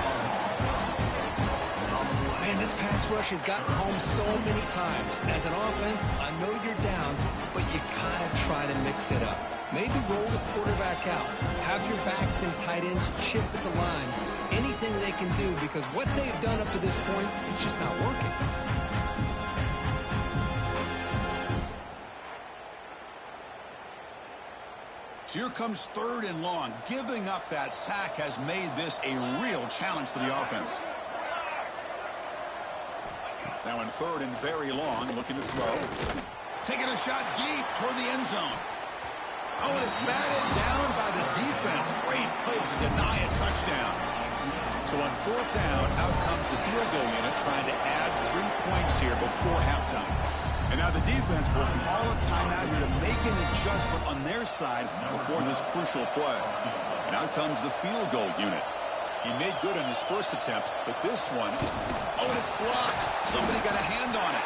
Man, this pass rush has gotten home so many times. As an offense, I know you're down, but you gotta try to mix it up. Maybe roll the quarterback out. Have your backs and tight ends chip at the line. Anything they can do, because what they've done up to this point, it's just not working. So here comes 3rd and long. Giving up that sack has made this a real challenge for the offense. Now in 3rd and very long, looking to throw. Taking a shot deep toward the end zone. Oh, and it's batted down by the defense. Great play to deny a touchdown. So on 4th down, out comes the field goal unit trying to add 3 points here before halftime. And now the defense will call a timeout here to make an adjustment on their side before this crucial play. And out comes the field goal unit. He made good on his first attempt, but this one is... Oh, and it's blocked. Somebody got a hand on it.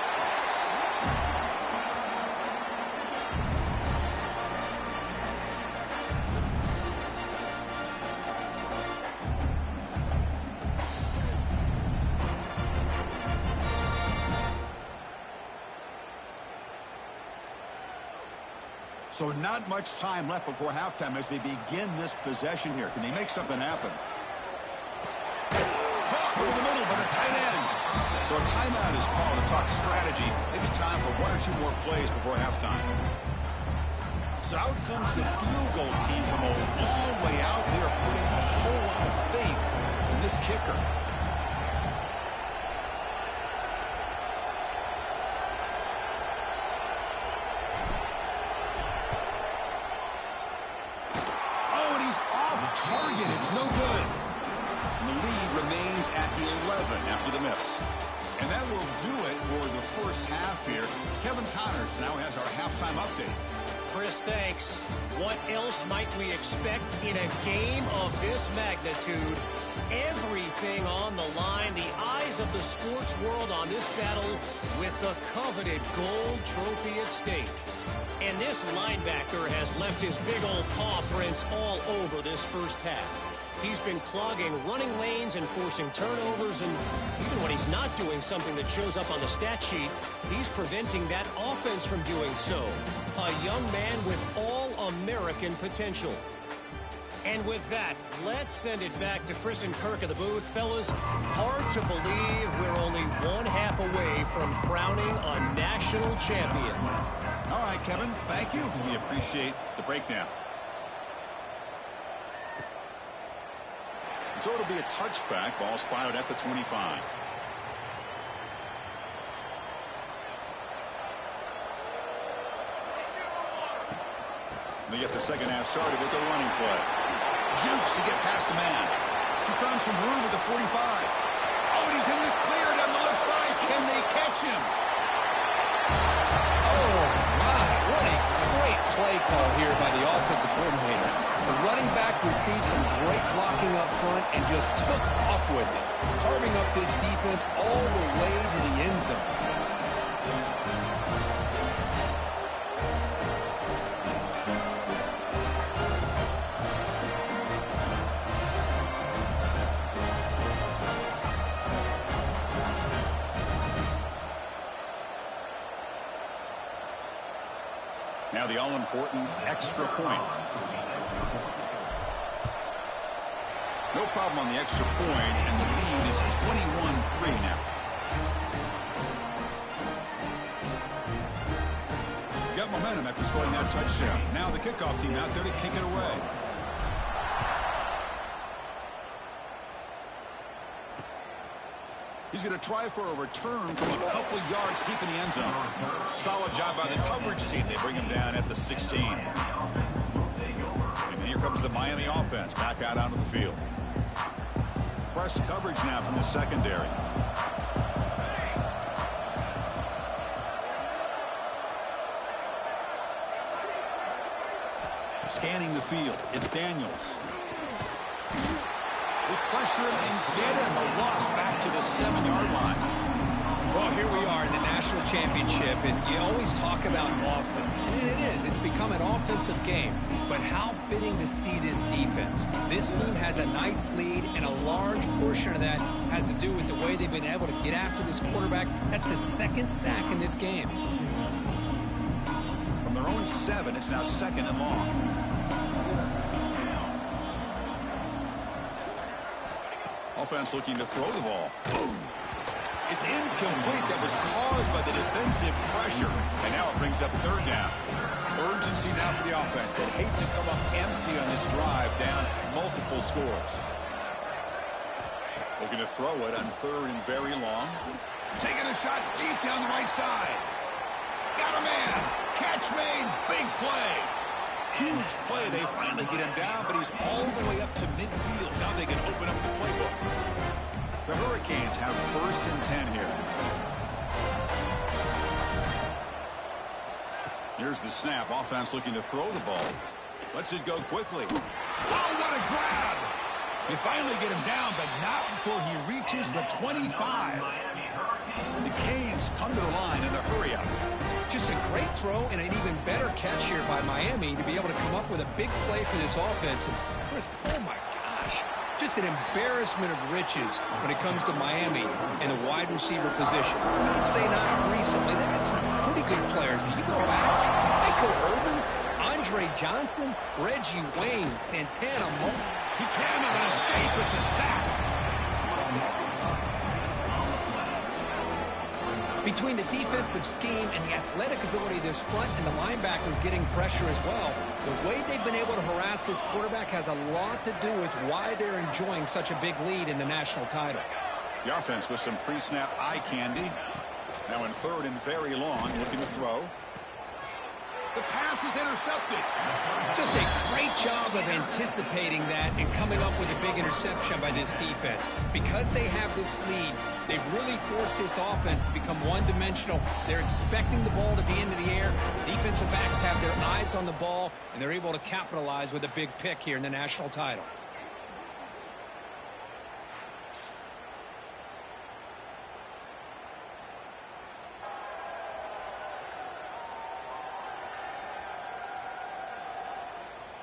So not much time left before halftime as they begin this possession here. Can they make something happen? Caught over the middle by the tight end. So a timeout is called to talk strategy. Maybe time for 1 or 2 more plays before halftime. So out comes the field goal team from a long way out. They are putting a whole lot of faith in this kicker. Oh, and he's off target. It's no good. And the lead remains at 11 after the miss. And that will do it for the first half here. Kevin Connors now has our halftime update. Chris, thanks. What else might we expect in a game of this magnitude? Everything on the line, the eyes of the sports world on this battle with the coveted gold trophy at stake. And this linebacker has left his big old paw prints all over this first half. He's been clogging running lanes and forcing turnovers, and even when he's not doing something that shows up on the stat sheet, he's preventing that offense from doing so. A young man with all-American potential. And with that, let's send it back to Chris and Kirk in the booth. Fellas, hard to believe we're only 1/2 away from crowning a national champion. All right, Kevin, thank you. We appreciate the breakdown. So it'll be a touchback. Ball spotted at the 25. They get the second half started with the running play. Jukes to get past a man. He's found some room at the 45. Oh, and he's in the clear down the left side. Can they catch him? Oh, my. What a great play call here by the offensive coordinator. The running back received some great blocking up front and just took off with it, carving up this defense all the way to the end zone. Now the all-important extra point. No problem on the extra point, and the lead is 21-3 now. Got momentum after scoring that touchdown. Now the kickoff team out there to kick it away. He's going to try for a return from a couple of yards deep in the end zone. Solid job by the coverage team. They bring him down at the 16. And here comes the Miami offense back out onto the field. Press coverage now from the secondary. Scanning the field. It's Daniels. They pressure him and get him. A loss back to the 7-yard line. Well, here we are in the national championship, and you always talk about offense. And it is. It's become an offensive game. But how fitting to see this defense. This team has a nice lead, and a large portion of that has to do with the way they've been able to get after this quarterback. That's the second sack in this game. From their own 7, it's now 2nd and long. Offense looking to throw the ball. It's incomplete. That was caused by the defensive pressure. And now it brings up 3rd down. Urgency now for the offense. They hate to come up empty on this drive, down multiple scores. Looking to throw it on 3rd and very long. Taking a shot deep down the right side. Got a man. Catch made. Big play. Huge play. They finally get him down, but he's all the way up to midfield. Now they can open up the playbook. The Hurricanes have 1st and 10 here. Here's the snap. Offense looking to throw the ball. Lets it go quickly. Oh, what a grab! They finally get him down, but not before he reaches the 25. And the Canes come to the line in the hurry up. Just a great throw and an even better catch here by Miami to be able to come up with a big play for this offense. And Chris, oh my gosh, just an embarrassment of riches when it comes to Miami and the wide receiver position. You could say not recently, they had some pretty good players, but you go back, Michael Irvin, Andre Johnson, Reggie Wayne, Santana. He cannot escape. It's a sack. Between the defensive scheme and the athletic ability of this front and the linebackers getting pressure as well, the way they've been able to harass this quarterback has a lot to do with why they're enjoying such a big lead in the national title. The offense with some pre-snap eye candy. Now in third and very long, looking to throw. The pass is intercepted. Just a great job of anticipating that and coming up with a big interception by this defense. Because they have this lead, they've really forced this offense to become one-dimensional. They're expecting the ball to be into the air. The defensive backs have their eyes on the ball, and they're able to capitalize with a big pick here in the national title.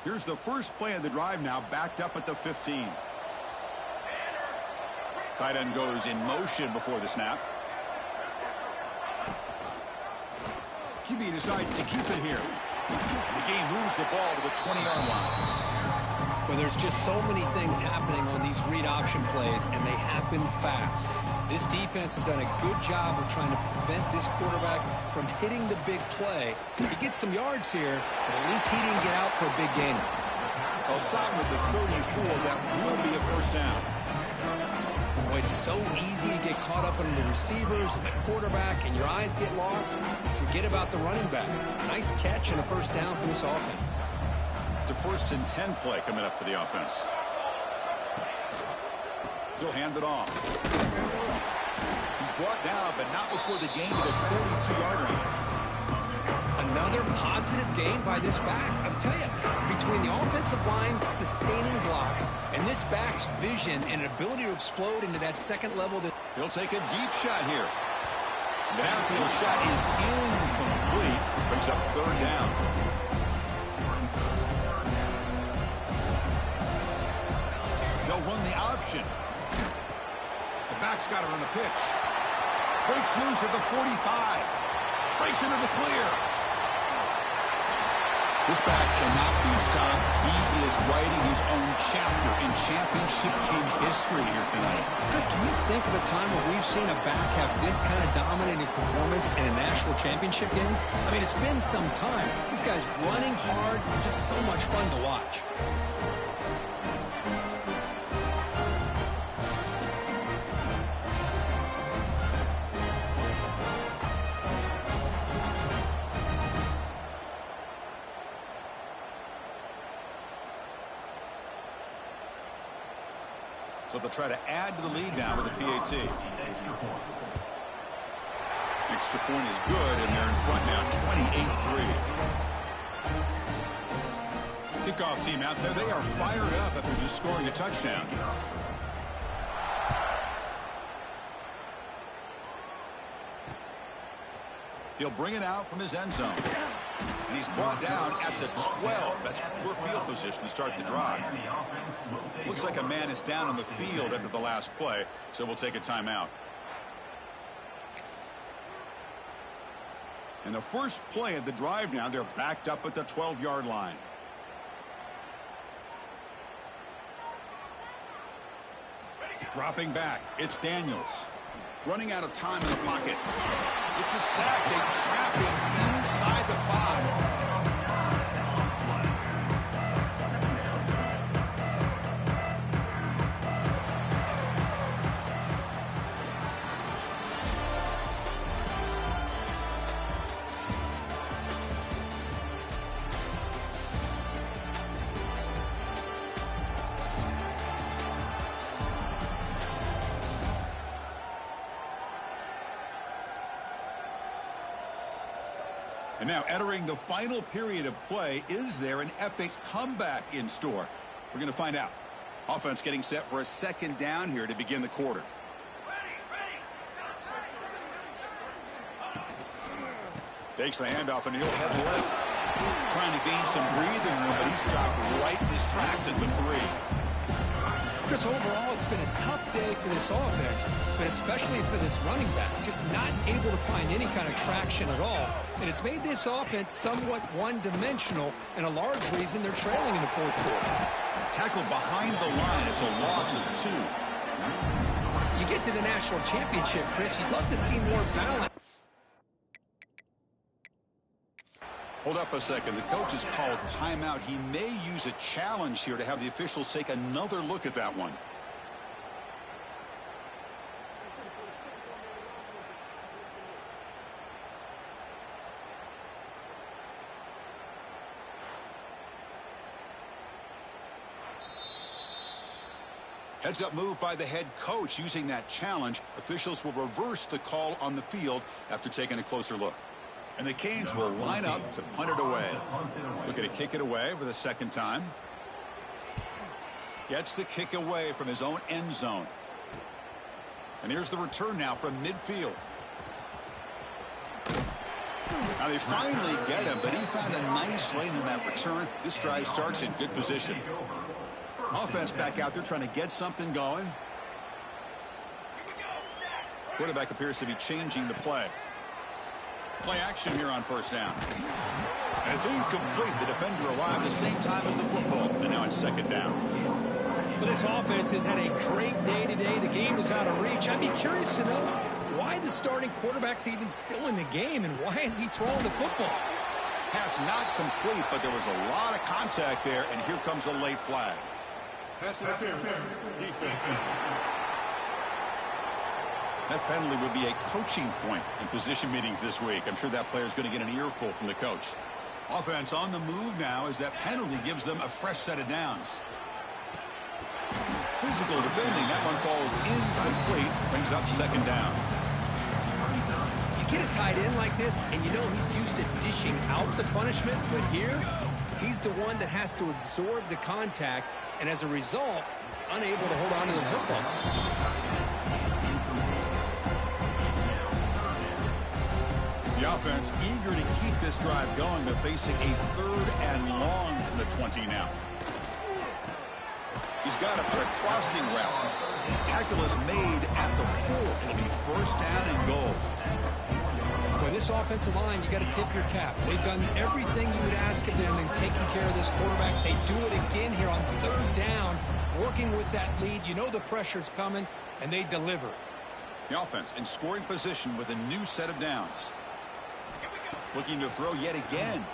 Here's the first play of the drive now, backed up at the 15. Tight end goes in motion before the snap. QB decides to keep it here. The game moves the ball to the 20-yard line. Well, there's just so many things happening on these read option plays, and they happen fast. This defense has done a good job of trying to prevent this quarterback from hitting the big play. He gets some yards here, but at least he didn't get out for a big gain. They'll stop with the 34. That will be a first down. Boy, it's so easy to get caught up in the receivers and the quarterback, and your eyes get lost. You forget about the running back. Nice catch and a first down for this offense. It's a 1st and 10 play coming up for the offense. He'll hand it off. He's brought down, but not before the gain to the 42-yard line. Another positive gain by this back. I'm telling you, between the offensive line sustaining blocks and this back's vision and ability to explode into that second level. He'll take a deep shot here. The downfield shot is incomplete. Brings up third down. They'll run the option. The back's got it on the pitch. Breaks loose at the 45. Breaks into the clear. This back cannot be stopped. He is writing his own chapter in championship game history here tonight. Chris, can you think of a time where we've seen a back have this kind of dominating performance in a national championship game? I mean, it's been some time. This guy's running hard and just so much fun to watch. So they'll try to add to the lead now with a PAT. Extra point is good, and they're in front now, 28-3. Kickoff team out there. They are fired up after just scoring a touchdown. He'll bring it out from his end zone. And he's brought down at the 12. That's poor field position to start the drive. Looks like a man is down on the field after the last play, so we'll take a timeout. And the first play of the drive now, they're backed up at the 12-yard line. Dropping back, it's Daniels. Running out of time in the pocket. It's a sack. They trap him inside the 5. And now entering the final period of play, is there an epic comeback in store? We're going to find out. Offense getting set for a second down here to begin the quarter. Takes the handoff and he'll head left. Trying to gain some breathing room, but he stopped right in his tracks at the 3. Chris, overall, it's been a tough day for this offense, but especially for this running back. Just not able to find any kind of traction at all. And it's made this offense somewhat one-dimensional, and a large reason they're trailing in the fourth quarter. Tackle behind the line. It's a loss of 2. You get to the national championship, Chris, you'd love to see more balance. Hold up a second. The coach has called timeout. He may use a challenge here to have the officials take another look at that one. Heads up move by the head coach using that challenge. Officials will reverse the call on the field after taking a closer look. And the Canes will line up to punt it away. Looking to kick it away for the second time. Gets the kick away from his own end zone. And here's the return now from midfield. Now they finally get him, but he found a nice lane in that return. This drive starts in good position. Offense back out there trying to get something going. Quarterback appears to be changing the play. Play action here on first down. And it's incomplete. The defender arrived the same time as the football. And now it's second down. Well, this offense has had a great day today. The game is out of reach. I'd be curious to know why the starting quarterback's even still in the game, and why is he throwing the football? Pass not complete, but there was a lot of contact there, and here comes a late flag. Pass interference. Defense. That penalty would be a coaching point in position meetings this week. I'm sure that player is going to get an earful from the coach. Offense on the move now as that penalty gives them a fresh set of downs. Physical defending. That one falls incomplete. Brings up second down. You get a tight end like this, and you know he's used to dishing out the punishment, but here, he's the one that has to absorb the contact, and as a result, he's unable to hold on to the football. The offense eager to keep this drive going, but facing a 3rd and long from the 20 now. He's got it for a crossing route. Tackle is made at the 4. It'll be first down and goal. Boy, this offensive line, you got to tip your cap. They've done everything you would ask of them in taking care of this quarterback. They do it again here on 3rd down, working with that lead. You know the pressure's coming, and they deliver. The offense in scoring position with a new set of downs. Looking to throw yet again.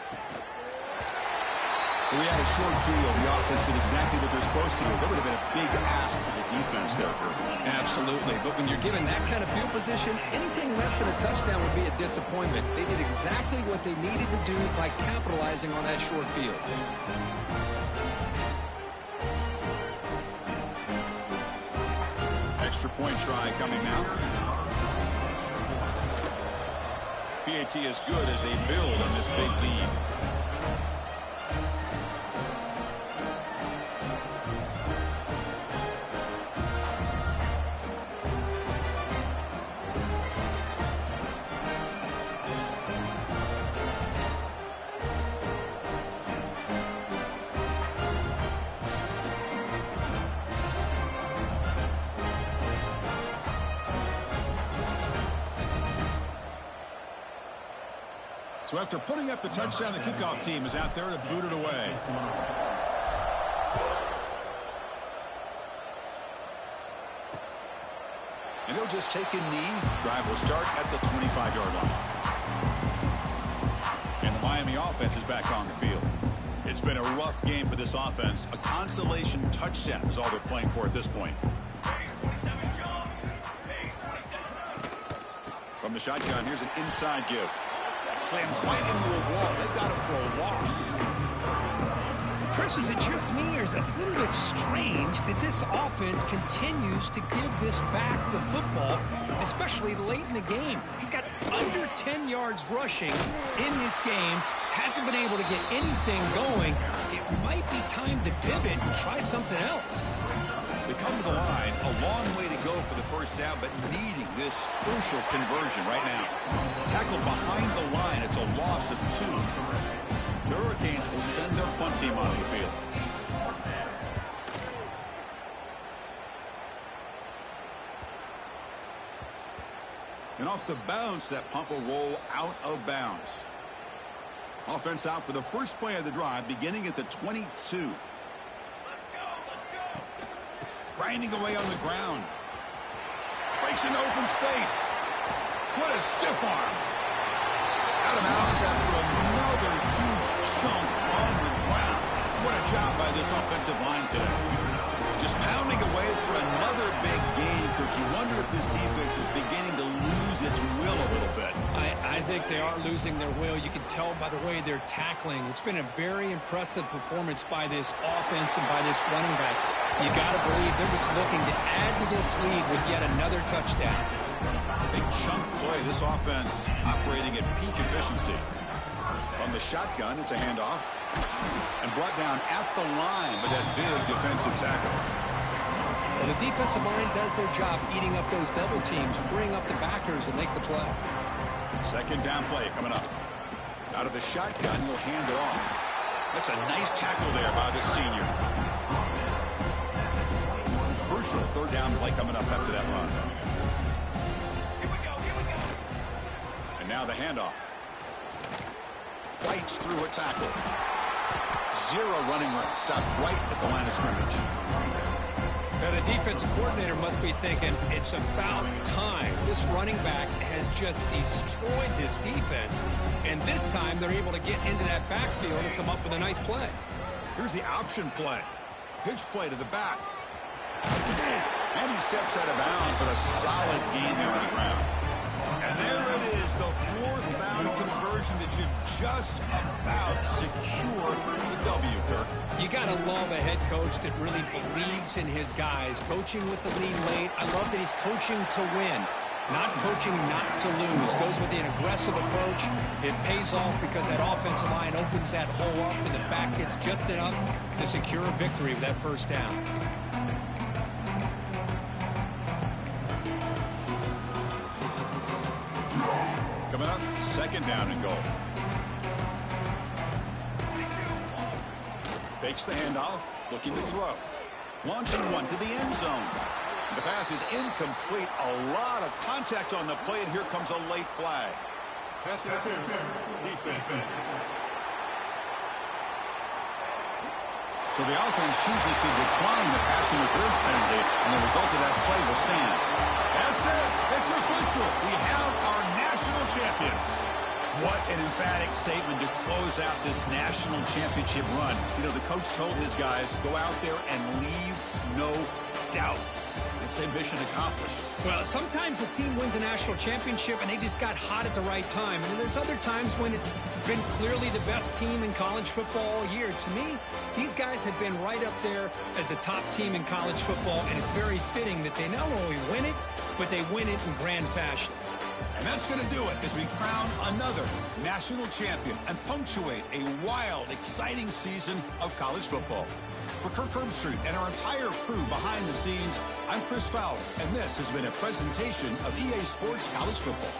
We had a short field. The offense did exactly what they're supposed to do. That would have been a big ask for the defense there, Kurt. Absolutely. But when you're given that kind of field position, anything less than a touchdown would be a disappointment. They did exactly what they needed to do by capitalizing on that short field. Extra point try coming now. PAT is good as they build on this big lead. So after putting up the touchdown, the kickoff team is out there to boot it away. And they'll just take a knee. Drive will start at the 25-yard line. And the Miami offense is back on the field. It's been a rough game for this offense. A consolation touchdown is all they're playing for at this point. From the shotgun, here's an inside give. Slams right into a wall. They've got him for a loss. Chris, is it just me, or is it a little bit strange that this offense continues to give this back the football, especially late in the game? He's got under 10 yards rushing in this game, hasn't been able to get anything going. It might be time to pivot and try something else. They come to the line, a long way to go for the first down, but needing this crucial conversion right now. Tackle behind the line, it's a loss of 2. The Hurricanes will send their punt team on the field. And off the bounce, that punt will roll out of bounds. Offense out for the first play of the drive, beginning at the 22. Let's go. Grinding away on the ground. Breaks into open space. What a stiff arm. Out of bounds after another huge chunk on the ground. What a job by this offensive line today. Just pounding away for another big gain, Kirk. You wonder if this defense is beginning to lose its will a little bit. I think they are losing their will. You can tell by the way they're tackling. It's been a very impressive performance by this offense and by this running back. You got to believe they're just looking to add to this lead with yet another touchdown. Big chunk play. This offense operating at peak efficiency. On the shotgun, it's a handoff. And brought down at the line with that big defensive tackle. Well, the defensive line does their job eating up those double teams, freeing up the backers and make the play. Second down play coming up. Out of the shotgun, he'll hand it off. That's a nice tackle there by the senior. Crucial third down play coming up after that run. Here we go. And now the handoff. Fights through a tackle. Zero running room. Stopped right at the line of scrimmage. Now, the defensive coordinator must be thinking, it's about time. This running back has just destroyed this defense. And this time, they're able to get into that backfield and come up with a nice play. Here's the option play. Pitch play to the back. And he steps out of bounds, but a solid gain there on the ground. And there it is, the fourth down conversion that should just about secure the W, Kirk. You got to love a head coach that really believes in his guys. Coaching with the lead late. I love that he's coaching to win, not coaching not to lose. Goes with an aggressive approach. It pays off because that offensive line opens that hole up and the back gets just enough to secure a victory with that first down. Coming up, second down and goal. Fakes the handoff, looking to throw. Launching one to the end zone. The pass is incomplete. A lot of contact on the play, and here comes a late flag. Pass interference. Defense. So the offense chooses to decline the pass interference penalty, and the result of that play will stand. That's it. It's official. We have our national champions. What an emphatic statement to close out this national championship run. You know, the coach told his guys, go out there and leave no doubt. It's a mission accomplished. Well, sometimes a team wins a national championship and they just got hot at the right time. And then there's other times when it's been clearly the best team in college football all year. To me, these guys have been right up there as a top team in college football, and it's very fitting that they not only win it, but they win it in grand fashion. And that's going to do it as we crown another national champion and punctuate a wild, exciting season of college football. For Kirk Herbstreit and our entire crew behind the scenes, I'm Chris Fowler, and this has been a presentation of EA Sports College Football.